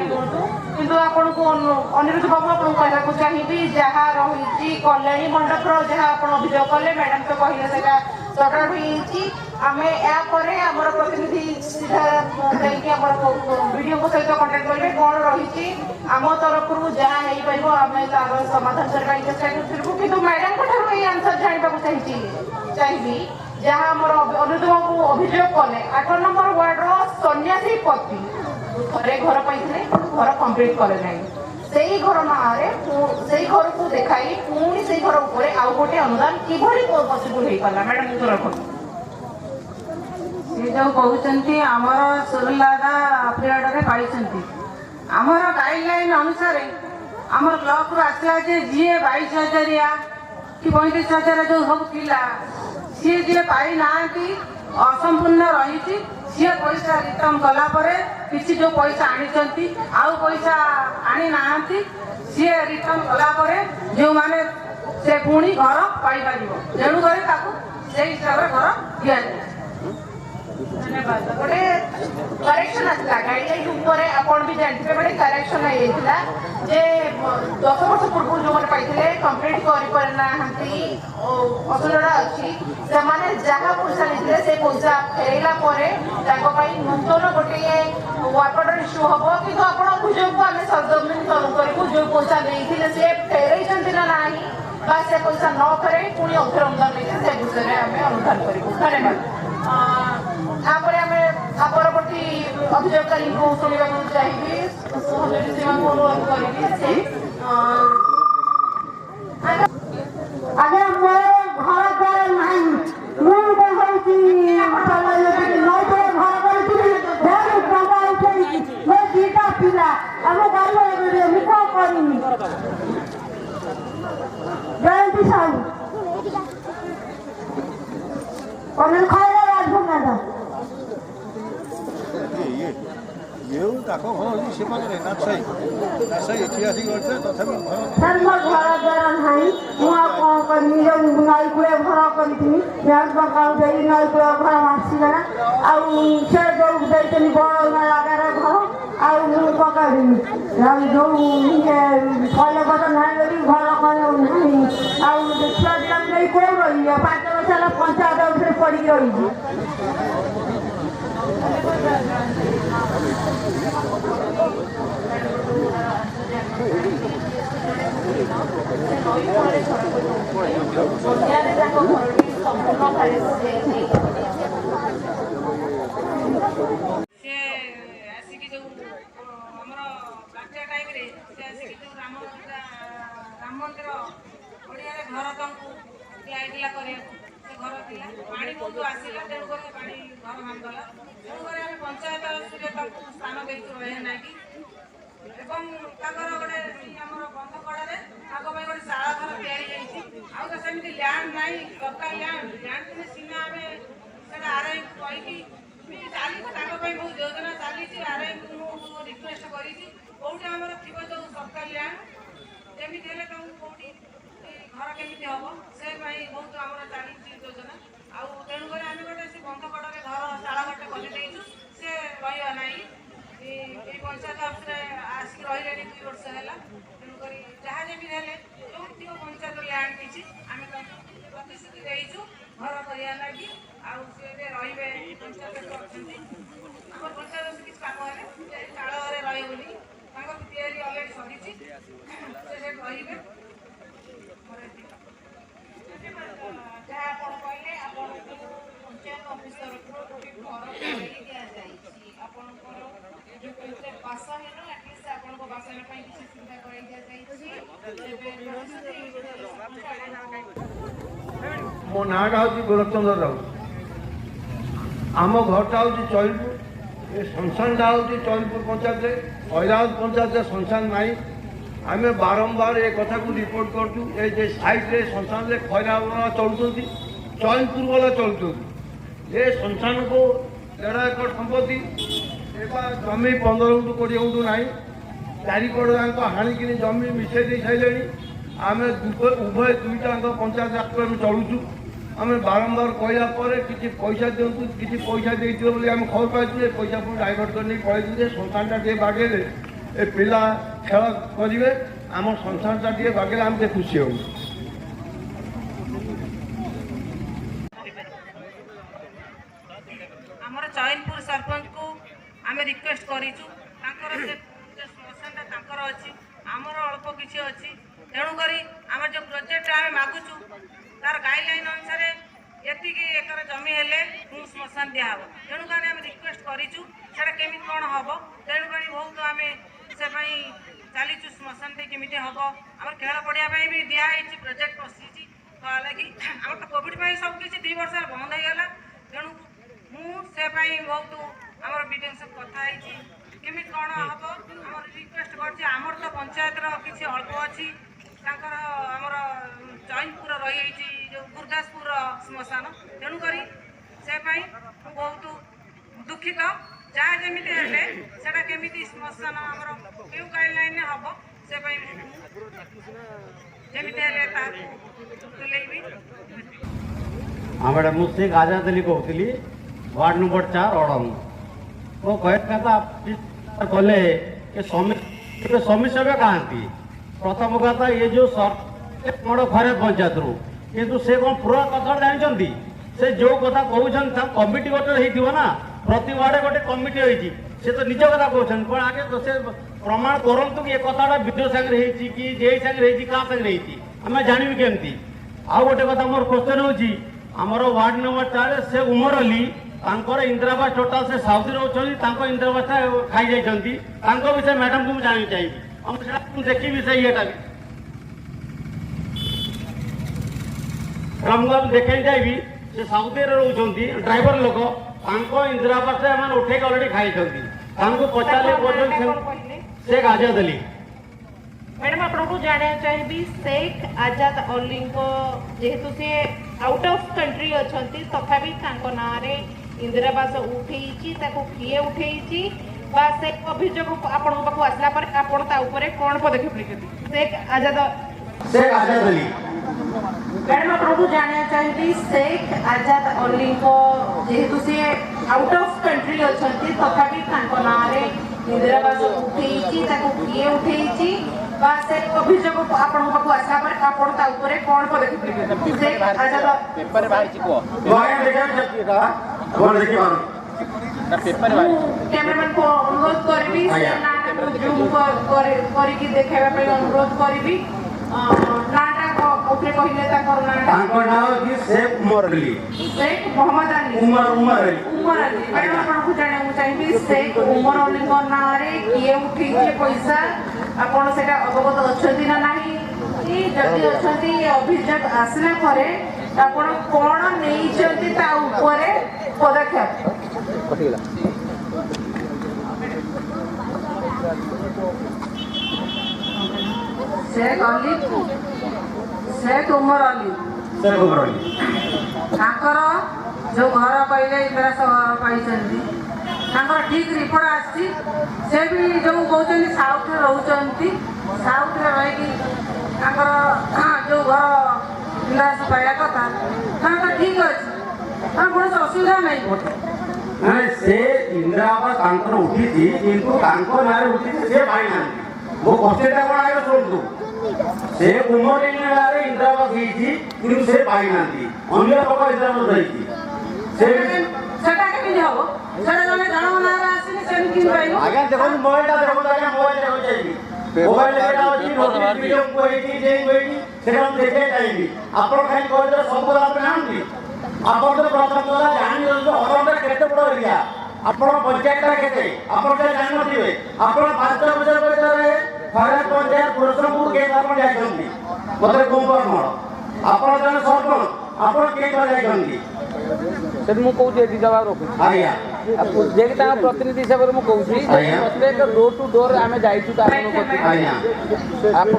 किंतु आपन को अनिरुद्ध बाबू आपन कहला चाहिए जहाँ रही कल्याणी मंडप जहाँ आप अभियोग कले मैडम तो कहले सेटा सर्ट होती आमे या परे हमर प्रतिनिधि सीधा जाइए वीडियो सहित कंटाक्ट करेंगे कौन रही आम तरफ जहाँ हो पार आम तार समाधान करने चेष्टा करूँ कि मैडम को ये आंसर जानवा चाहिए जहाँ आम अनुरोध बाबू अभियोग कले 8 नंबर वार्ड सन्यासी पति थे घर पाई घर कंप्लीट कले ना से घर ना से घर को देखाई पुणी से घर उपर आउ गोटे अनुदान किभली पॉसिबल हो पाला मैडम तो रख जो कहते आमर सोरलादा पिरियड में पाई आमर गाइडलाइन अनुसार आमर ब्लॉक रू आसला जे जी 22,000 कि 35,000 जो सब पिला सी जी पाई ना असंपूर्ण रही सी पैसा रिटर्न कला परे किसी जो पैसा आनी आउ पैसा आनी ना सी रिटर्न कला परे जो माने से पुणी घर पाई पार तेणुक से हिसाब से घर दिया धन्यवाद गोटे करेक्शन आसला गाइडलाइन ऊपर आपण भी जानते गोटे करेक्शन होता जे 10 वर्ष पूर्व जो मैंने पाई कंप्लीट करना असुविधा अच्छी से जहाँ पैसा लेते से पैसा फेरला नूतन गोटे वर्क ऑर्डर इश्यू हम कि अभियोग को आम सरजमीन करूँ जो पैसा नहीं से फेरई ना ना से पैसा न फेर पुणी अक्षर अनुदान नहीं से विषय में आम अनुधान करूँ धन्यवाद तापर आम परवर्ती अभियोगकारी को शुणा चाहिए अनुरोध करी अगर मोर घर द्वार नहीं मुझे दीटा पिला आम गाँव मुझे करनी जयंती साहू कौन खाएगा राजभोग नई कूड़े घर करी बैंक अकाउंट नई कूड़े घर आसीगला से जो देते बड़ जगार घर आउ पकड़नी जो कहले बता ना घर कहना छुआ दिला नहीं कौन रही 5 वर्ष पंचायत पड़ी रही ରାମ ମନ୍ଦିର ଓଡ଼ିଆରେ ଘର ତାଙ୍କୁ ଦିଆଯାଇଥିଲା କରିବାକୁ। ସେ ଘର ଥିଲା ପାଣି ବହୁତ ଆସିଲା, ତେଣୁକରି ପାଣି ଘର ଭାଙ୍ଗିଗଲା। ତେଣୁକରି ଆମେ ପଞ୍ଚାୟତ ଅଫିସରେ ତାଙ୍କୁ ସ୍ଥାନ ଦେଇଛୁ ରହିବା ନାଗି। ଏବଂ ତାଙ୍କର ଗୋଟେ ଆମର ବନ୍ଧକଡ଼ରେ ତାଙ୍କ ପାଇଁ ଗୋଟେ ଶାଳା ଘର ତିଆରି ହେଇଛି। ଆଉ ତ ସେମିତି ଲ୍ୟାଣ୍ଡ ନାହିଁ, ସରକାର ଲ୍ୟାଣ୍ଡ ଥିଲେ ସିନା ଆମେ ସେଟା ଆର୍ଆଇଙ୍କୁ କହିକି ଚାଲିଛି, ତାଙ୍କ ପାଇଁ ବହୁତ ଯୋଜନା ଚାଲିଛି। ଆର୍ଆଇଙ୍କୁ ମୁଁ ରିକ୍ୱେଷ୍ଟ କରିଛି କୋଉଠି ଆମର ଥିବ ଯୋଉ ସରକାର ଲ୍ୟାଣ୍ଡ, ଯେମିତି ହେଲେ ତାଙ୍କୁ କୋଉଠି ଘର କେମିତି ହବ ସେ ପାଇଁ ବହୁତ ଆମର ଚାଲିଛି ଯୋଜନା। ଆଉ ତେଣୁକରି ଆମେ ଗୋଟେ ସେ ବନ୍ଧକଡ଼ରେ ଘର ଶାଳା ଘରଟେ କରିଦେଇଛୁ। ସେ ରହିବା ନାହିଁ, এই পঞ্চায়েত অফিসে আসি রহিলেনি 2 ବର୍ଷ ହେଲା। ତେଣୁକରି ଯାହା ଯେମିତି ହେଲେ ଯୋଉଠି ଥିବ ପଞ୍ଚାୟତ ଲ୍ୟାଣ୍ଡ କିଛି ଆମେ ତାଙ୍କୁ ପ୍ରତିଶ୍ରୁତି ଦେଇଛୁ ଘର କରିବା ଲାଗି। ଆଉ ସେ ଏବେ ରହିବେ ପଞ୍ଚାୟତରେ ଅଛନ୍ତି। ଆମର ପଞ୍ଚାୟତ କିଛି କାମ ହେଲେ ସେ ଚାଳ ଘରେ ରହିବେ ବୋଲି ତାଙ୍କର ତିଆରି ଅଲରେଡ଼ି ସରିଛି, ସେ ସେଠି ରହିବେ। ଯାହା ଆପଣ କହିଲେ ଆପଣଙ୍କୁ ପଞ୍ଚାୟତ ଅଫିସ ତରଫରୁ ଗୋଟେ ଘର ତିଆରି ଦିଆଯାଇଛି। ଆପଣଙ୍କର ବାସହୀନ ଆଟଲିଷ୍ଟ ଆପଣଙ୍କ ବାସହୀନ ପାଇଁ କିଛି ସୁବିଧା କରାଇ ଦିଆଯାଇଛି। ମୋ ନାଁଟା ହେଉଛି ଗୋରଖଚନ୍ଦ୍ର ରାଉତ। ଆମ ଘରଟା ହେଉଛି ଚୈଲପୁର, ଏ ଶ୍ମଶାନଟା ହେଉଛି ଚୈଲପୁର ପଞ୍ଚାୟତରେ। ଐରାବତ ପଞ୍ଚାୟତରେ ଶ୍ମଶାନ ନାହିଁ। ଆମେ ବାରମ୍ବାର ଏ କଥାକୁ ରିପୋର୍ଟ କରୁଛୁ। ଏ ଯେ ସାଇଡ଼ରେ ଶ୍ମଶାନରେ ଖଇରା ବାଲା ଚଳୁଛନ୍ତି, ଚୈଲପୁର ବାଲା ଚଳୁଛନ୍ତି। ଏ ଶ୍ମଶାନକୁ 1.5 ଏକର ସମ୍ପତ୍ତି, ଏବା ଜମି 15 ଗୁଣ୍ଠ 20 ଗୁଣ୍ଠ ନାହିଁ। 4 କଡ଼ ଯାକ ହାଣିକିନି ଜମି ମିଶାଇ ଦେଇ ସାରିଲେଣି। ଆମେ ଉଭୟ ଦୁଇଟାଙ୍କ ପଞ୍ଚାୟତ ଆମେ ଚଳୁଛୁ। ଆମେ ବାରମ୍ବାର କହିଲା ପରେ କିଛି ପଇସା ଦିଅନ୍ତୁ, କିଛି ପଇସା ଦେଇଥିବ ବୋଲି ଆମେ ଖବର ପାଇଛୁ। ଏ ପଇସା ପୁଣି ଡାଇଭର୍ଟ କରି ନେଇ ପଳେଇଛୁ ଯେ ସଂସ୍ଥାନଟା ଟିକେ ବାଗେଇଲେ ଏ ପିଲା ଖେଳ କରିବେ, ଆମ ସଂସ୍ଥାନଟା ଟିକେ ବାଗେଇଲେ ଆମେ ଟିକେ ଖୁସି ହେବୁ। ଆମର ଚୈନପୁର ସରପଞ୍ଚକୁ ଆମେ ରିକ୍ୱେଷ୍ଟ କରିଛୁ, ତାଙ୍କର ସେ ଶ୍ମଶାନଟା ତାଙ୍କର ଅଛି, ଆମର ଅଳ୍ପ କିଛି ଅଛି। ତେଣୁକରି ଆମର ଯେଉଁ ପ୍ରୋଜେକ୍ଟଟା ଆମେ ମାଗୁଛୁ ତାର ଗାଇଡ଼ଲାଇନ୍ ଅନୁସାରେ ଏତିକି ଏକର ଜମି ହେଲେ ଶ୍ମଶାନ ଦିଆହେବ। ତେଣୁକରି ଆମେ ରିକ୍ୱେଷ୍ଟ କରିଛୁ ସେଇଟା କେମିତି କ'ଣ ହେବ। ତେଣୁକରି ବହୁତ ଆମେ ସେ ପାଇଁ ଚାଲିଛୁ ଶ୍ମଶାନଟି କେମିତି ହେବ। ଆମର ଖେଳ ପଡ଼ିଆ ପାଇଁ ବି ଦିଆହେଇଛି, ପ୍ରୋଜେକ୍ଟ ବସିଛି ଲାଗି। ଆମର ତ କୋଭିଡ଼ ପାଇଁ ସବୁ କିଛି 2 ବର୍ଷ ବନ୍ଦ ହେଇଗଲା। ତେଣୁ ମୁଁ ସେ ପାଇଁ ବହୁତ ଆମର ବିଡିଓଙ୍କ ସହ କଥା ହେଇଛି କେମିତି କ'ଣ ହେବ। ଆମର ରିକ୍ୱେଷ୍ଟ କରୁଛି, ଆମର ତ ପଞ୍ଚାୟତର କିଛି ଅଳ୍ପ ଅଛି, ତାଙ୍କର ଆମର ଚୈନପୁର ରହିଯାଇଛି ଯେଉଁ ଗୁରୁଦାସପୁର ଶ୍ମଶାନ। ତେଣୁକରି ସେ ପାଇଁ ମୁଁ ବହୁତ ଦୁଃଖିତ। ଯାହା ଯେମିତି ହେଲେ ସେଇଟା କେମିତି ଶ୍ମଶାନ ଆମର କେଉଁ ଗାଇଡ଼ଲାଇନ୍ରେ ହେବ ସେ ପାଇଁ ମୁଁ ଯେମିତି ହେଲେ ତାହାକୁ ତୁଲେଇବି। ମ୍ୟାଡ଼ାମ୍ ମୁଁ ସେ ଆଜାଦ ଅଲି କହୁଥିଲି, वार्ड नंबर 4 अड़ंग। वो कह कथा कले समस्या कहती प्रथम कथा ये जो बड़ खराब पंचायत रू किंतु से कौन पूरा कथा जानते से जो कथा कहते कमिटी गोटे होना प्रति वार्ड गोटे कमिटी होती से तो निज कथा कहते कौन आगे तो से प्रमाण करतु कि कथा वीडियो सांगे कि जे सांगे क्या सांगे आम जानवी केमती। आउ गोटे कथा मोर क्वेश्चन होची आमर वार्ड नंबर 4 से उमर अली इंदिरावास टोटाल से साउथ रोचे इंदिरावास खाई जाती विषय मैडम को जानी चाहिए देखी से ये देखे चाहिए से साउथ रोचे ड्राइवर लोक इंदिरावास उठे अलरेडी खाई पचारे शेख आजाद अली। मैडम आपको जाना चाहिए शेख आजाद अली जेहेतु सी आउट ऑफ कंट्री अच्छा तथापि ना इंदिरावास उठे किए उठे से अभियोग आपण पाक आसला कौन पदक्षेप लेते शेख आजाद अली। मैडम आपको जाना चाहिए शेख आजाद अली जेहेतु सी आउट ऑफ कंट्री अच्छा तथापि ना इंदिरावास उठे किए उठे से अभियोग आपण पाक आसला कौन पदक्षेप लेते शेख आजाद कैमरामैन को अनुरोध करी जूम करके देखा अनुरोध करी नाटा कहले शेख उमर अली शेख मोहम्मद अली उमर अली। मैडम आपको जाना चाहिए शेख उमर अली ना किए उठी पैसा आपड़ से अवगत अच्छा ना कि जदि अछंती अभियोग आसला परे आपण कोन नहीं चंती ता ऊपर पदक्षेप शेख अली शेख उमर अली तांकर जो घर पाइले इंदिरा सभा पाइछंती तांकर ठीक रिपोर्ट आसी से भी जो कहते साउथ रे रहउछंती साउथ रे रही कि तांकर जो घर इंदिरा सभा पाइला कथा तांकर ठीक अछि तां कोन असुविधा नहीं से इंदिरा आवास तांकर उठी किंतु तांकर नारे उठी से पाई ना वो कष्टटा कोन आयो सुनतु से कुमरी नारे इंदिरा आवास होईची किंतु से पाई ना अन्य लोक इंदिरा आवास होईची से सेटा के हो सेटा जने जणो नारे आसीनी से किन पाइबो आगे देखो मोबाइल देखो आगे मोबाइल देखो जाईबी मोबाइल सेटा होची नोटिफिकेशन कोईची जे कोईची सेटा हम देखे जाईबी आपण खाली कोइ सब आप नांदी आपण तो प्रथम तला जानि जो अरंडा केते बड़ एरिया आपण पंचायत केते आपण के जानि नथिबे आपण 5 बजे बजे खरा पंचायत पुरसमपुर के आपण जाइछंती मते कोंबर मोर आपण जन सरपंच आपण के जाइछंती से मु कहू जे जवाब रखु आया जे कि ता प्रतिनिधि हिसाब रे मु कहू छी प्रत्येक डोर टू डोर आमे जाइछु ता आया आप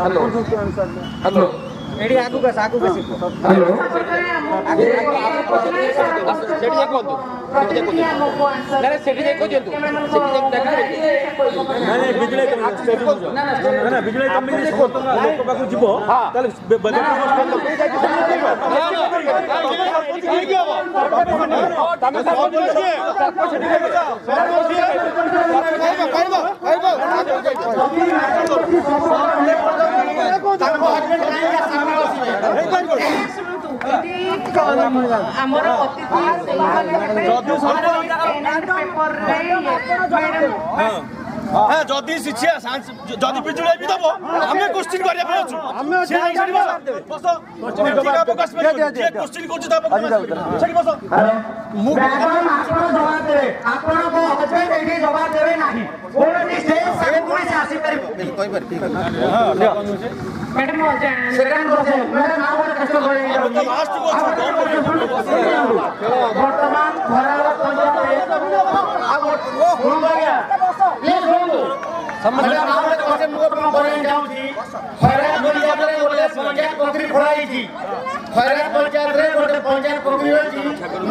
हेलो हेलो एडी आगु का सागु का हेलो सेठी देखो सेठी देखो जंतु सेठी देखा नहीं बिजली ना बिजली कंपनी देखो लोक पाखु जीवो ताले हमर हाँ जदि शिक्षा जदि बिजुली भी दबो हमें क्वेश्चन करिया पड़छु हमें से नहीं छड़ी बस टीका फोकस पे जे क्वेश्चन करछु ता छड़ी बस मु आपण जवाब देबे आपण को हस्बैंड एठी जवाब देबे नाही कोन स्टेज से कोन से आसी परिबो कोई बार हां मैडम सेकंड क्वेश्चन मैडम आप कष्ट करे लास्ट क्वेश्चन वर्तमान खराब पंचायत अब सुन गया ये मैडम आप क्वेश्चन को तुम करे जाउछी खराब पंचायत रे बोले पंचायत पोखरी खोलाई छी खराब पंचायत रे बोले पंचायत पोखरी होची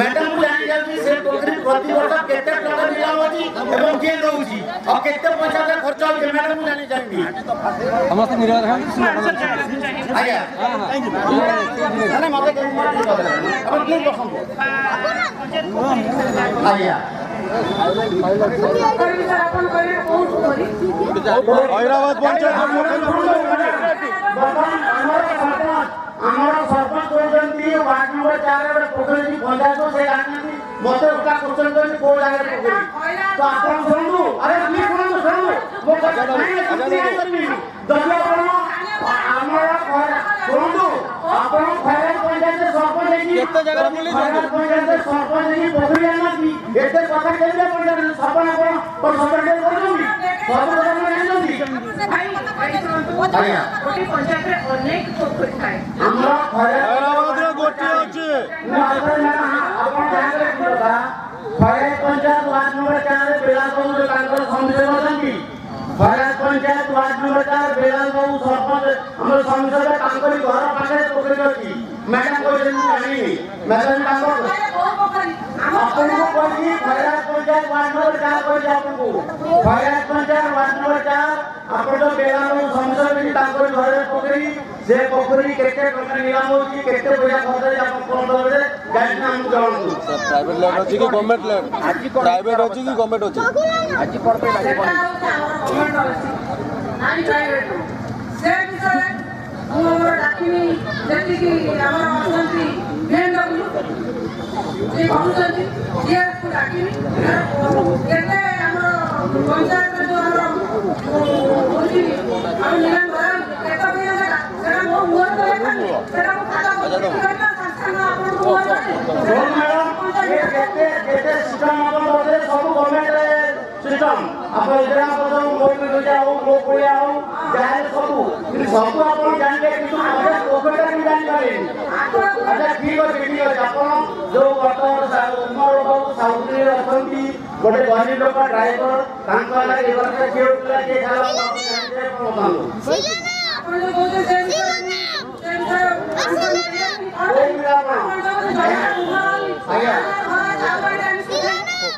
मैडम जानि जाउची से पोखरी प्रति वर्ष केते टका मिला होची एवं के रहउची और केते पैसा के खर्च होची मैडम जानि जानि समस्त निर्वाह है आया अरे मते अपन के बसम आया अपन करे कोन करी हैदराबाद पंचायत ଆମର ସରପଞ୍ଚ କହୁଛନ୍ତି ୱାର୍ଡ ନମ୍ବର 4 ରେ ପୋଖରୀ ପଞ୍ଚାୟତ ସେ ଜାଣିନାହାନ୍ତି ମତେ ଉଠା କୋଶ୍ଚେନ କରନ୍ତି କୋଉ ଜାଗାରେ ପୋଖରୀ ତ ଆପଣ ଶୁଣନ୍ତୁ ଆରେ ଆମେ ଶୁଣନ୍ତୁ ମୋ କଥା ଯଦି ଆପଣ ଆମର ଶୁଣନ୍ତୁ ଆପଣ ଖରାପ ପଞ୍ଚାୟତ ସରପଞ୍ଚ ହେଇକି କେତେ ଜାଗାରେ ବୁଲିଛନ୍ତି ପଞ୍ଚାୟତ ସରପଞ୍ଚ ହେଇକି ପୋଖରୀ ଆଣିନାହାନ୍ତି ଏତେ କଥା କେମିତି ଆପଣ ସରପଞ୍ଚ ଆପଣ ସରପଞ୍ଚ କରୁଛନ୍ତି ସବୁ କଥା ଜାଣିଛନ୍ତି ଆଜ୍ଞା गोटे पंचायत रे अनेक पोखरी थाए ଆମର हैदराबाद रे गोटी अछि ଆପଣ ଜାଣିଲେ କି କଥା ଖରାପ ପଞ୍ଚାୟତ ୱାର୍ଡ ନମ୍ବର 4 ବେଲାଲ ବାବୁ ତାଙ୍କର ସମିତିରେ ଅଛନ୍ତି ଖରାପ ପଞ୍ଚାୟତ ୱାର୍ଡ ନମ୍ବର 4 ବେଲାଲ ବାବୁ ସରପଞ୍ଚ ଆମର ସମିତିରେ ତାଙ୍କରି ଘର ପାଖରେ ପୋଖରୀ ଅଛି ମ୍ୟାଡାମ କହିଲେ ମୁଁ ଜାଣିନି ମ୍ୟାଡାମ ତାଙ୍କର ଆପଣଙ୍କୁ କହିଲି ଖରାପ ପଞ୍ଚାୟତ ୱାର୍ଡ ନମ୍ବର 4 କହିଲି ଆପଣଙ୍କୁ ଖରାପ ପଞ୍ଚାୟତ ୱାର୍ଡ ନମ୍ବର 4 ଆପଣ ତ ବେଲାଲ ବାବୁ ସମିତିରେ ତାଙ୍କରି ଘରେ ପୋଖରୀ से पोखरी केते टका निलाम होची केते पैसा खर्च होई आपण कोन दबे गाइड नाम जानू प्राइवेट लैंड अछि कि गवर्नमेंट लैंड प्राइवेट अछि कि गवर्नमेंट अछि आज कोन पे लागि नाइ प्राइवेट से विषय हमर डाकिनी जति कि हमर असंती भेंडबलु जे कहउछंती ये डाकिनी केते हमर पंचायत रे जो हमर होची हम निलाम करा केते पैसा सेरा मो मुर करे खाली सेरा को खाता करना संस्थान आपन को मुर करे मैडम केते केते सिस्टम आपन बोले सब गवर्नमेंट सिस्टम ଆପଣ ଇନ୍ଦିରା ଆବାସ ମୋ ବିଜୁଳିଆ ହଉ ମୋ କୁଳିଆ ହଉ ଯାହା ସବୁ ସବୁ ଆପଣ ଜାଣିଲେ କିନ୍ତୁ ଆମେ ପୋଖରୀଟା ବି ଜାଣିପାରିଲେନି। ଆଚ୍ଛା ଠିକ ଅଛି ଆପଣ ଯୋଉ ବର୍ତ୍ତମାନ ଉମର ବାବୁ ସାଉଥରେ ଅଛନ୍ତି ଗୋଟେ ଗରିବ ଲୋକ ଡ୍ରାଇଭର ତାଙ୍କ ଲାଗି ବର୍ଷା କିଏ ଉଠିଲା କିଏ ଖାଇଲା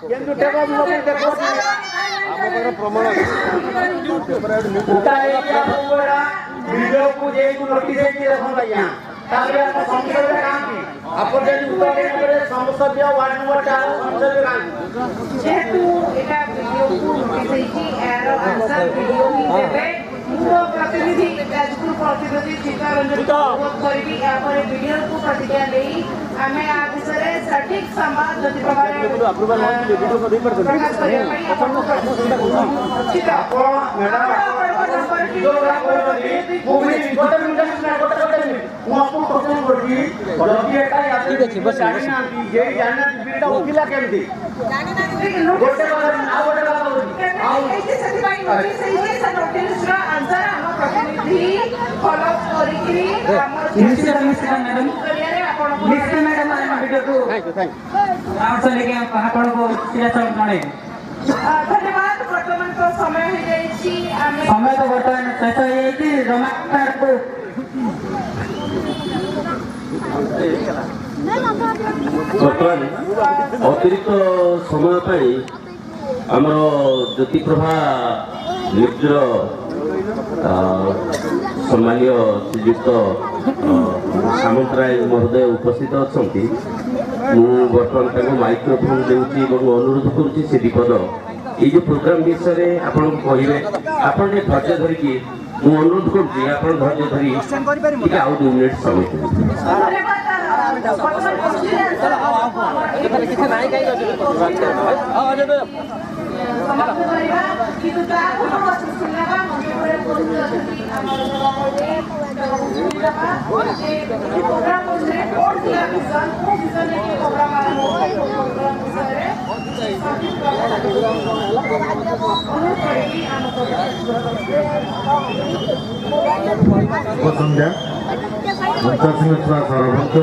କିନ୍ତୁ ଟେକା ପ୍ରମାଣ ଭିଡ଼ିଓକୁ ଯେହେତୁ ନୋଟିସ୍ ହେଇକି ଦେଖନ୍ତୁ ଆଜ୍ଞା ତାପରେ ଆମ ସଂସଦରେ କାହିଁକି ଆପଣ ଯଦି ଉତ୍ତର ସଂସଦୀୟ ୱାର୍ଡ ନମ୍ବର 4 ସଂସଦୀୟ କାହିଁକି ଯେହେତୁ ଏଟା ଭିଡ଼ିଓକୁ ନୋଟିସ୍ ହେଇଛି ଏହାର ଆନ୍ସର ଭିଡ଼ିଓ ହିଁ ଦେବେ। ମୁଁ ପ୍ରତିନିଧି ଯାଜପୁର ପ୍ରତିନିଧି ଚିତ୍ତରଞ୍ଜନ ଅନୁରୋଧ କରିବି ଏହାପରେ ଭିଡ଼ିଓକୁ ପ୍ରତିକ୍ରିୟା ଦେଇ ଆମେ ଆ ବିଷୟରେ ସଠିକ ସମ୍ବାଦ ଯଦି ପ୍ରକାରେ ପ୍ରକାଶ କରିବା ପାଇଁ ଆପଣଙ୍କୁ धन्यवाद। वर्तमान तो समय हो जाइए समय तो वर्तमान शेष हो जाइए रमाकांत को ବର୍ତ୍ତମାନ ଅତିରିକ୍ତ ସମୟ ପାଇଁ ଆମର ଜ୍ୟୋତିପ୍ରଭା ନ୍ୟୁଜ୍ର ସମ୍ମାନୀୟ ଶ୍ରୀଯୁକ୍ତ ସାମନ୍ତରାୟ ମହୋଦୟ ଉପସ୍ଥିତ ଅଛନ୍ତି। ମୁଁ ବର୍ତ୍ତମାନ ତାଙ୍କୁ ମାଇକ୍ରୋଫୋନ୍ ଦେଉଛି ଏବଂ ଅନୁରୋଧ କରୁଛି ସେ ବିପଦ ଏଇ ଯେଉଁ ପ୍ରୋଗ୍ରାମ ବିଷୟରେ ଆପଣଙ୍କୁ କହିବେ ଆପଣ ଟିକେ ଧୈର୍ଯ୍ୟ ଧରିକି ମୁଁ ଅନୁରୋଧ କରୁଛି ଆପଣ ଧୈର୍ଯ୍ୟ ଧରି ଟିକେ ଆଉ 2 ମିନିଟ୍ ସମୟ ସନ୍ଧ୍ୟା ପଞ୍ଚାୟତ ଥିବା ସରପଞ୍ଚ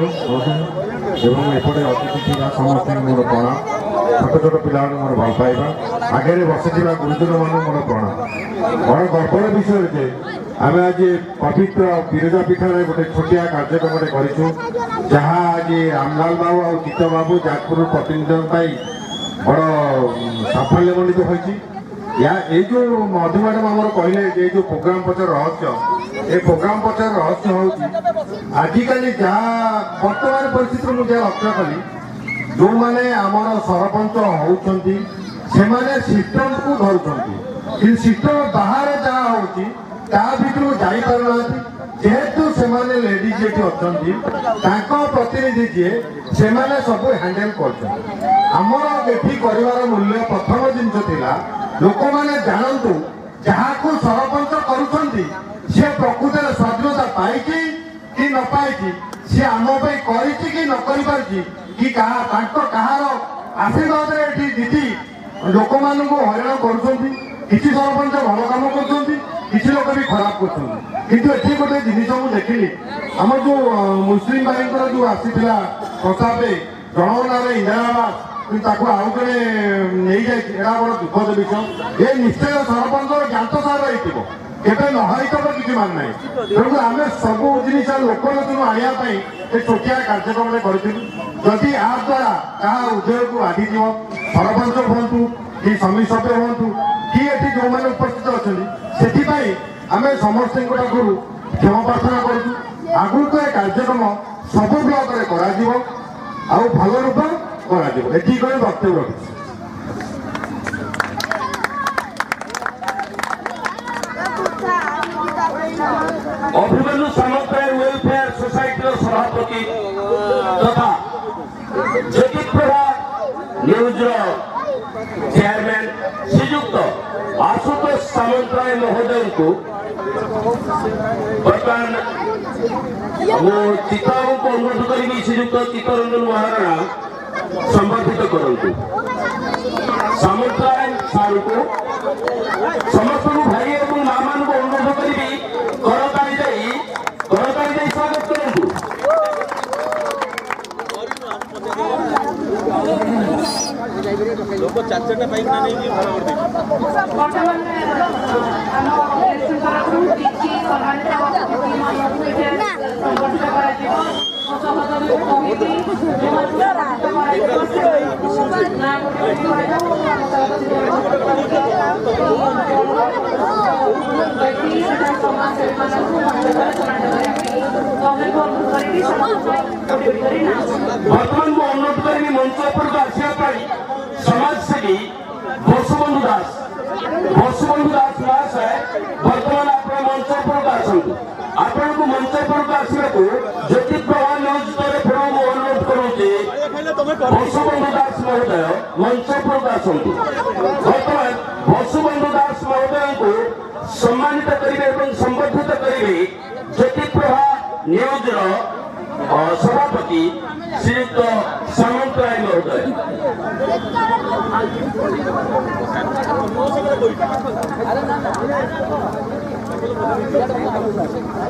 ଏବଂ ଏପଟେ ଅତିଥି ଥିବା ସମସ୍ତଙ୍କୁ ମୋର ପ୍ରଣାମ। ଛୋଟ ଛୋଟ ପିଲାମାନଙ୍କୁ ମୋର ଭଲ ପାଇବା ଆଗରେ ବସିଥିବା ଗୁରୁଜନମାନଙ୍କୁ ମୋର ପ୍ରଣାମ। ବଡ଼ ଗର୍ବର ବିଷୟ ଯେ ଆମେ ଆଜି ପବିତ୍ର ବିରଜା ପୀଠରେ ଗୋଟେ ଛୋଟିଆ କାର୍ଯ୍ୟକ୍ରମଟେ କରିଛୁ ଯାହା ଆଜି ରାମଲାଲ ବାବୁ ଆଉ ଚିତ୍ତ ବାବୁ ଯାଜପୁର ପ୍ରତିନିଧିଙ୍କ ପାଇଁ ବଡ଼ ସାଫଲ୍ୟମଣ୍ଡିତ ହୋଇଛି। ଏଇ ଯେଉଁ ମଧୁ ମ୍ୟାଡ଼ାମ ଆମର କହିଲେ ଯେ ଏଇ ଯେଉଁ ପ୍ରୋଗ୍ରାମ ପଛର ରହସ୍ୟ ଏ ପ୍ରୋଗ୍ରାମ ପଛର ରହସ୍ୟ ହେଉଛି ଆଜିକାଲି ଯାହା ବର୍ତ୍ତମାନ ପରିସ୍ଥିତିରେ ମୁଁ ଯାହା ଲକ୍ଷ୍ୟ କଲି ଯେଉଁମାନେ ଆମର ସରପଞ୍ଚ ହେଉଛନ୍ତି ସେମାନେ ସିଷ୍ଟମକୁ ଧରୁଛନ୍ତି କିନ୍ତୁ ସିଷ୍ଟମ ବାହାରେ ଯାହା ହେଉଛି ତା ଭିତରକୁ ଯାଇପାରୁନାହାନ୍ତି। ଯେହେତୁ ସେମାନେ ଲେଡିଜ୍ ଏଠି ଅଛନ୍ତି ତାଙ୍କ ପ୍ରତିନିଧି ଯିଏ ସେମାନେ ସବୁ ହ୍ୟାଣ୍ଡେଲ କରୁଛନ୍ତି। ଆମର ଏଠି କରିବାର ମୂଲ୍ୟ ପ୍ରଥମ ଜିନିଷ ଥିଲା ଲୋକମାନେ ଜାଣନ୍ତୁ ଯାହାକୁ ସରପଞ୍ଚ କରୁଛନ୍ତି ସେ ପ୍ରକୃତରେ ସ୍ୱାଧୀନତା ପାଇଛି କି ନ ପାଇଛି ସେ ଆମ ପାଇଁ କରିଛି କି ନ କରିପାରିଛି କି ତାଙ୍କ କାହାର ଆଶୀର୍ବାଦରେ ଏଠି ଦିଦି ଲୋକମାନଙ୍କୁ ହଇରାଣ କରୁଛନ୍ତି। କିଛି ସରପଞ୍ଚ ଭଲ କାମ କରୁଛନ୍ତି କିଛି ଲୋକ ବି ଖରାପ କରୁଛନ୍ତି। କିନ୍ତୁ ଏଠି ଗୋଟେ ଜିନିଷ ମୁଁ ଦେଖିଲି ଆମର ଯୋଉ ମୁସଲିମ ଭାଇଙ୍କର ଯୋଉ ଆସିଥିଲା ପ୍ରସ୍ତାବରେ ଜଣଙ୍କ ନାଁରେ ଇନ୍ଦିରା ଆବାସ କିନ୍ତୁ ତାକୁ ଆଉ ଜଣେ ନେଇଯାଇଛି ଏଇଟା ବଡ଼ ଦୁଃଖଦ ବିଷୟ। ଏ ନିଶ୍ଚୟ ସରପଞ୍ଚର ଜ୍ଞାତ ସାର ହେଇଥିବ କେବେ ନ ହେଇଥିବ କିଛି ମାନ ନାହିଁ। ତେଣୁ ଆମେ ସବୁ ଜିନିଷ ଲୋକଲୋଚନକୁ ଆଣିବା ପାଇଁ ଏ ଛୋଟିଆ କାର୍ଯ୍ୟକ୍ରମରେ କରିଥିଲୁ। ଯଦି ଏହା ଦ୍ୱାରା କାହା ଉଦୟକୁ ବାଧିଯିବ ସରପଞ୍ଚ ହୁଅନ୍ତୁ କି ସମିତି ସଭ୍ୟ ହୁଅନ୍ତୁ କି ଏଠି ଯେଉଁମାନେ ଉପସ୍ଥିତ ଅଛନ୍ତି ସେଥିପାଇଁ ଆମେ ସମସ୍ତଙ୍କ ପାଖରୁ କ୍ଷମା ପ୍ରାର୍ଥନା କରୁଛୁ। ଆଗକୁ ଏ କାର୍ଯ୍ୟକ୍ରମ ସବୁ ବ୍ଲକରେ କରାଯିବ ଆଉ ଭଲ ରୂପ କରାଯିବ ଏତିକି କହି ବକ୍ତବ୍ୟ ରଖୁଛି। ଅଭିମନ୍ୟୁ ସାମନ୍ତରାୟ ୱେଲଫେୟାର ସୋସାଇଟିର ସଭାପତି ତଥା ଜ୍ୟୋତିପ୍ରଭା ନ୍ୟୁଜ୍ର ଚେୟାରମ୍ୟାନ୍ ଶ୍ରୀଯୁକ୍ତ ଆଶୁତୋଷ ସାମନ୍ତରାୟ ମହୋଦୟଙ୍କୁ ବର୍ତ୍ତମାନ ମୁଁ ଚିତ୍ତବାବୁଙ୍କୁ ଅନୁରୋଧ କରିବି ଶ୍ରୀଯୁକ୍ତ ଚିତ୍ତରଞ୍ଜନ ମହାରଣା ସମ୍ବର୍ଦ୍ଧିତ କରନ୍ତୁ। ସାମନ୍ତରାୟ ସାର୍ को समस्त भाई और माँ मान को अनुरोध करी करताली दे स्वागत करूँ। लोक चार चार्टा बाइक ना नहीं वर्तमान को अनुरोध करी मंच पर आसवा समाजसेवी बसुबंधु दास महाशय वर्तमान आप मंच पर आसतु। आपण को मंच पर आसवा ज्योति प्रभा न्यूज तरफ अनुरोध करुचे बसुबंधु दास महोदय मंच पर आसतु। वर्तमान बसुबंधु दास महोदय को सम्मानित करेंगे और संबर्धित करेंगे ज्योति प्रभा न्यूज सभापति श्रीयुक्त सामंत राय महोदय।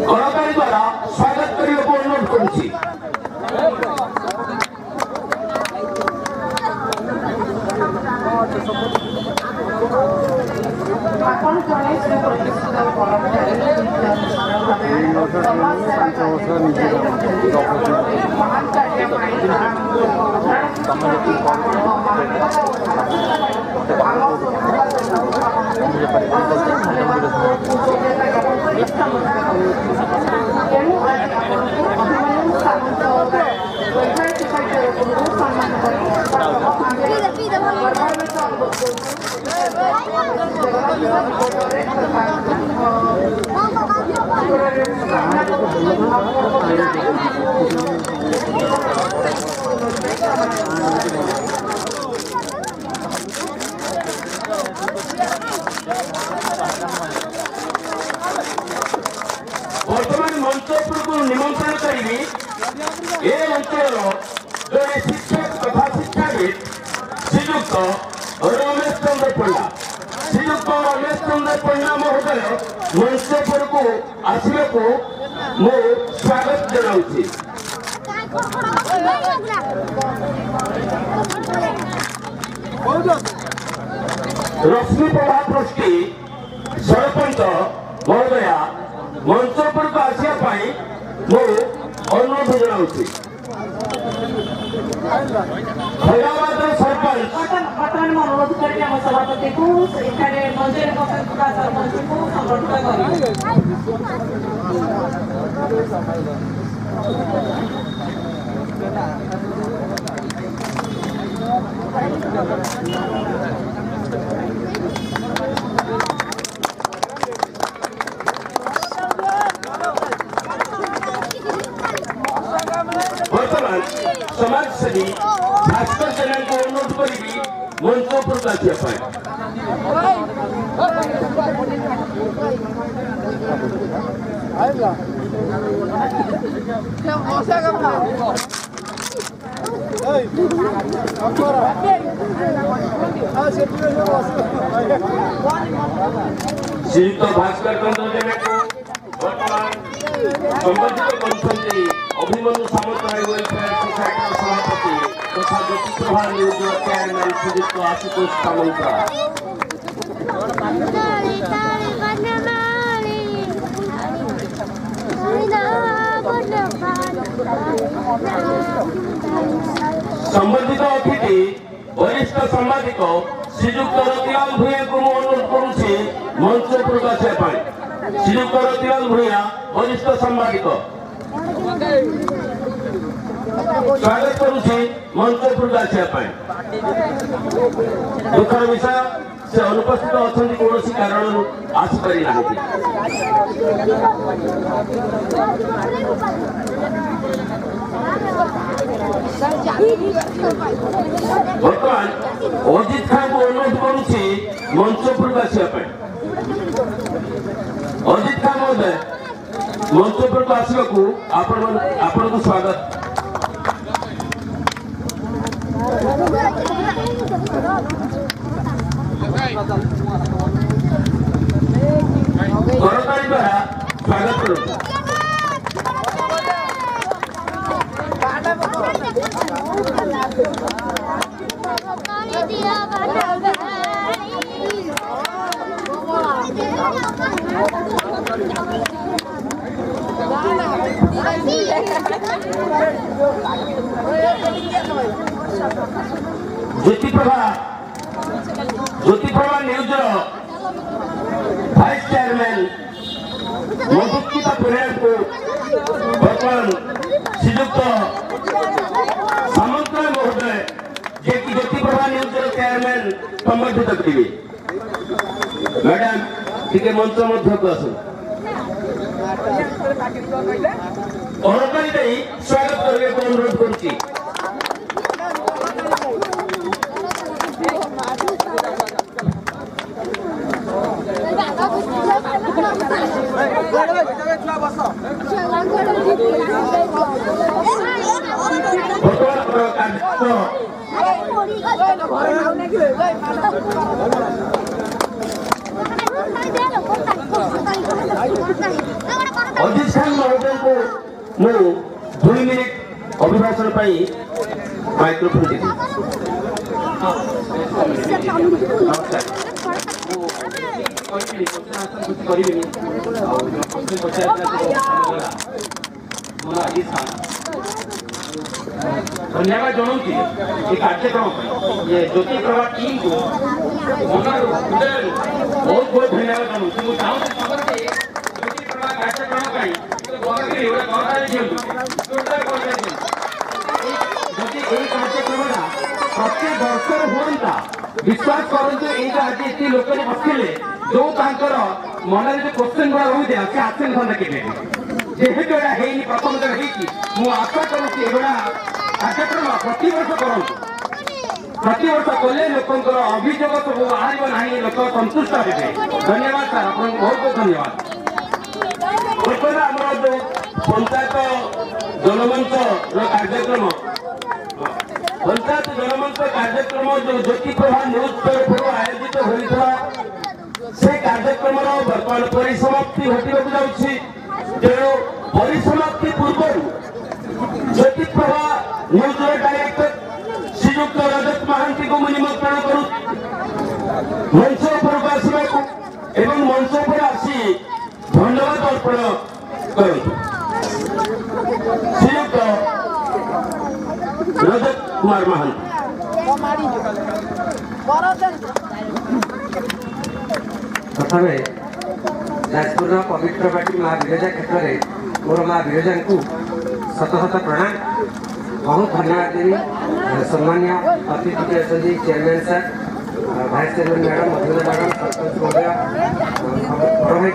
कलाकारी द्वारा स्वागत करने को अनुरोध करुछि। आपण जड़े से प्रतिष्ठित कर्मचारी महान कार्य वर्तमान मंच को निमंत्रण करी ए अंचल जड़े शिक्षक तथा शिक्षाविद श्रीयुक्त रमेश चंद्र पंडा महोदय मंच पर को आसवे को मो स्वागत जनाऊँगी। रश्मि प्रभा ट्रस्टी सरपंच महोदया मंच पर को आसवा मो अनुरोध जनाऊँगी। खैराबाद सरपंच वर्तमान में अनुरोध करके हम सभापति को एठारे मंदिर का सरपंच को संबर्धित वर्तमान समाजसेवी भास्कर जेना को अनुरोध करी मंच पर आसवा श्रीयुक्त भास्कर चंद्र जेना को वर्तमान संबंधित करछन्ती अभिमन्यु सामंत राय वेलफेयर सोसाइटी सभापति तथा ज्योति प्रभा न्यूज चेयरमैन श्रीयुक्त आशुतोष सामंत संबंधित अतिथि वरिष्ठ सांबादिक श्रीयुक्त रतिलाल भूया को अनुरोध करुछि मंच पर आसवा श्रीयुक्त रतिलाल भूया वरिष्ठ सांबादिक स्वागत करुछि मंच पर आसवा। दुखर विषय से अनुपस्थित अच्छा कौन कारण आसपारी ना बर्तमान अजित खान को अनुरोध करुछि मंच पर आसवा। अजित खान महोदय मंच पर आसवा को आपण को स्वागत। ସରକାରୀ ଦ୍ୱାରା ସ୍ୱାଗତ କରନ୍ତୁ। ज्योतिप्रभा न्यूज भाइस चेयरमैन मधुकिता परिया को बर्तमान श्रीजुक्त सामंत महोदय जे कि ज्योतिप्रभा न्यूज चेयरमैन संबर्धित करेंगे। मैडम टिके मंच मध्य को आस सरकारी स्वागत करने को अनुरोध करुच्ची। अजीत खान महोदय को मु 2 मिनिट अभिभाषण माइक्रोफोन दी। धन्यवाद जनाऊँगी ये कार्यक्रम ये ज्योतिप्रभा टीम को बहुत बहुत धन्यवाद जनाऊँगी। ज्योतिप्रभा कार्यक्रम कार्यक्रम प्रत्येक वर्ष हुआ विश्वास करते आज एत लोक बसले जो मन में क्वेश्चन गुड़ा रही है सी आसन था के जेहेतु यहाँ प्रथम थर हो आशा करुँच एगुड़ा कार्यक्रम प्रति वर्ष करूँ प्रति वर्ष कले लोकर अभियोग सब बाहर ना लोक संतुष्ट हे। धन्यवाद सर आप बहुत बहुत धन्यवाद। बर्तमान आम जो पंचायत जनमंच कार्यक्रम पंचायत जनमंच कार्यक्रम जो ज्योतिप्रभा न्यूज तरफ आयोजित होता से कार्यक्रम बर्तमान परिसमाप्ति घटक जाऊँगी। तेणु परिसमाप्ति पूर्व ज्योतिप्रभा न्यूज डायरेक्टर श्रीजुक्त रजत महांती को निमंत्रण करूँ मंच उपरक आसवा एवं मंच पर आसी धन्यवाद अर्पण करूँ। श्रीयुक्त रजत कुमार महांती प्रथम जाजपुर पवित्र बाटी माँ विरजा क्षेत्र में मोर माँ विरजा को शत शत प्रणाम बहुत धन्यवाद देवी। सम्मान्य अतिथि अच्छा chairman sir vice chairman madam Madhura madam sarpanch महोदय बड़ भाई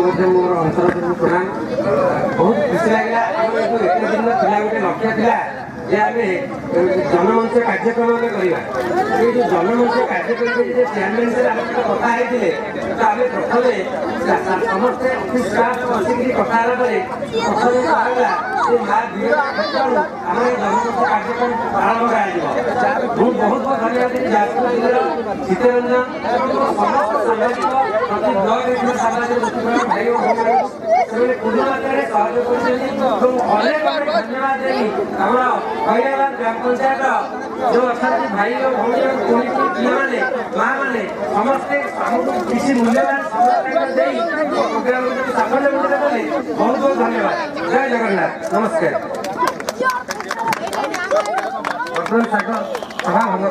बस मोर अंतर प्रणाम। बहुत खुशी लगे एत दिन गोटे लक्ष्य था जे आम जनमंच कार्यक्रम करवा ये जो जनमंच कार्यक्रम चेयरमैन से आम कथा होते तो आम प्रथम समस्ते अफिस स्टाफ बसिक कथा प्रथम कहला माँ विरजा आम जनमंच कार्यक्रम आरंभ कर बहुत बहुत धन्यवाद जाजपुर जिलार शीतरंजन समस्त सामाजिक प्रति ब्लक सामाजिक भाई और भौणी पूर्ण मात्रा सहयोग कर धन्यवाद देवी। खैराबाद ग्राम पंचायत जो अच्छा भाई और भौणी और झी मैंने माँ मैंने समस्ते किसी मूल्यवान प्रोग्राम साफल्य मंदिर कले बहुत बहुत धन्यवाद। जय जगन्नाथ नमस्कार। सभा भंग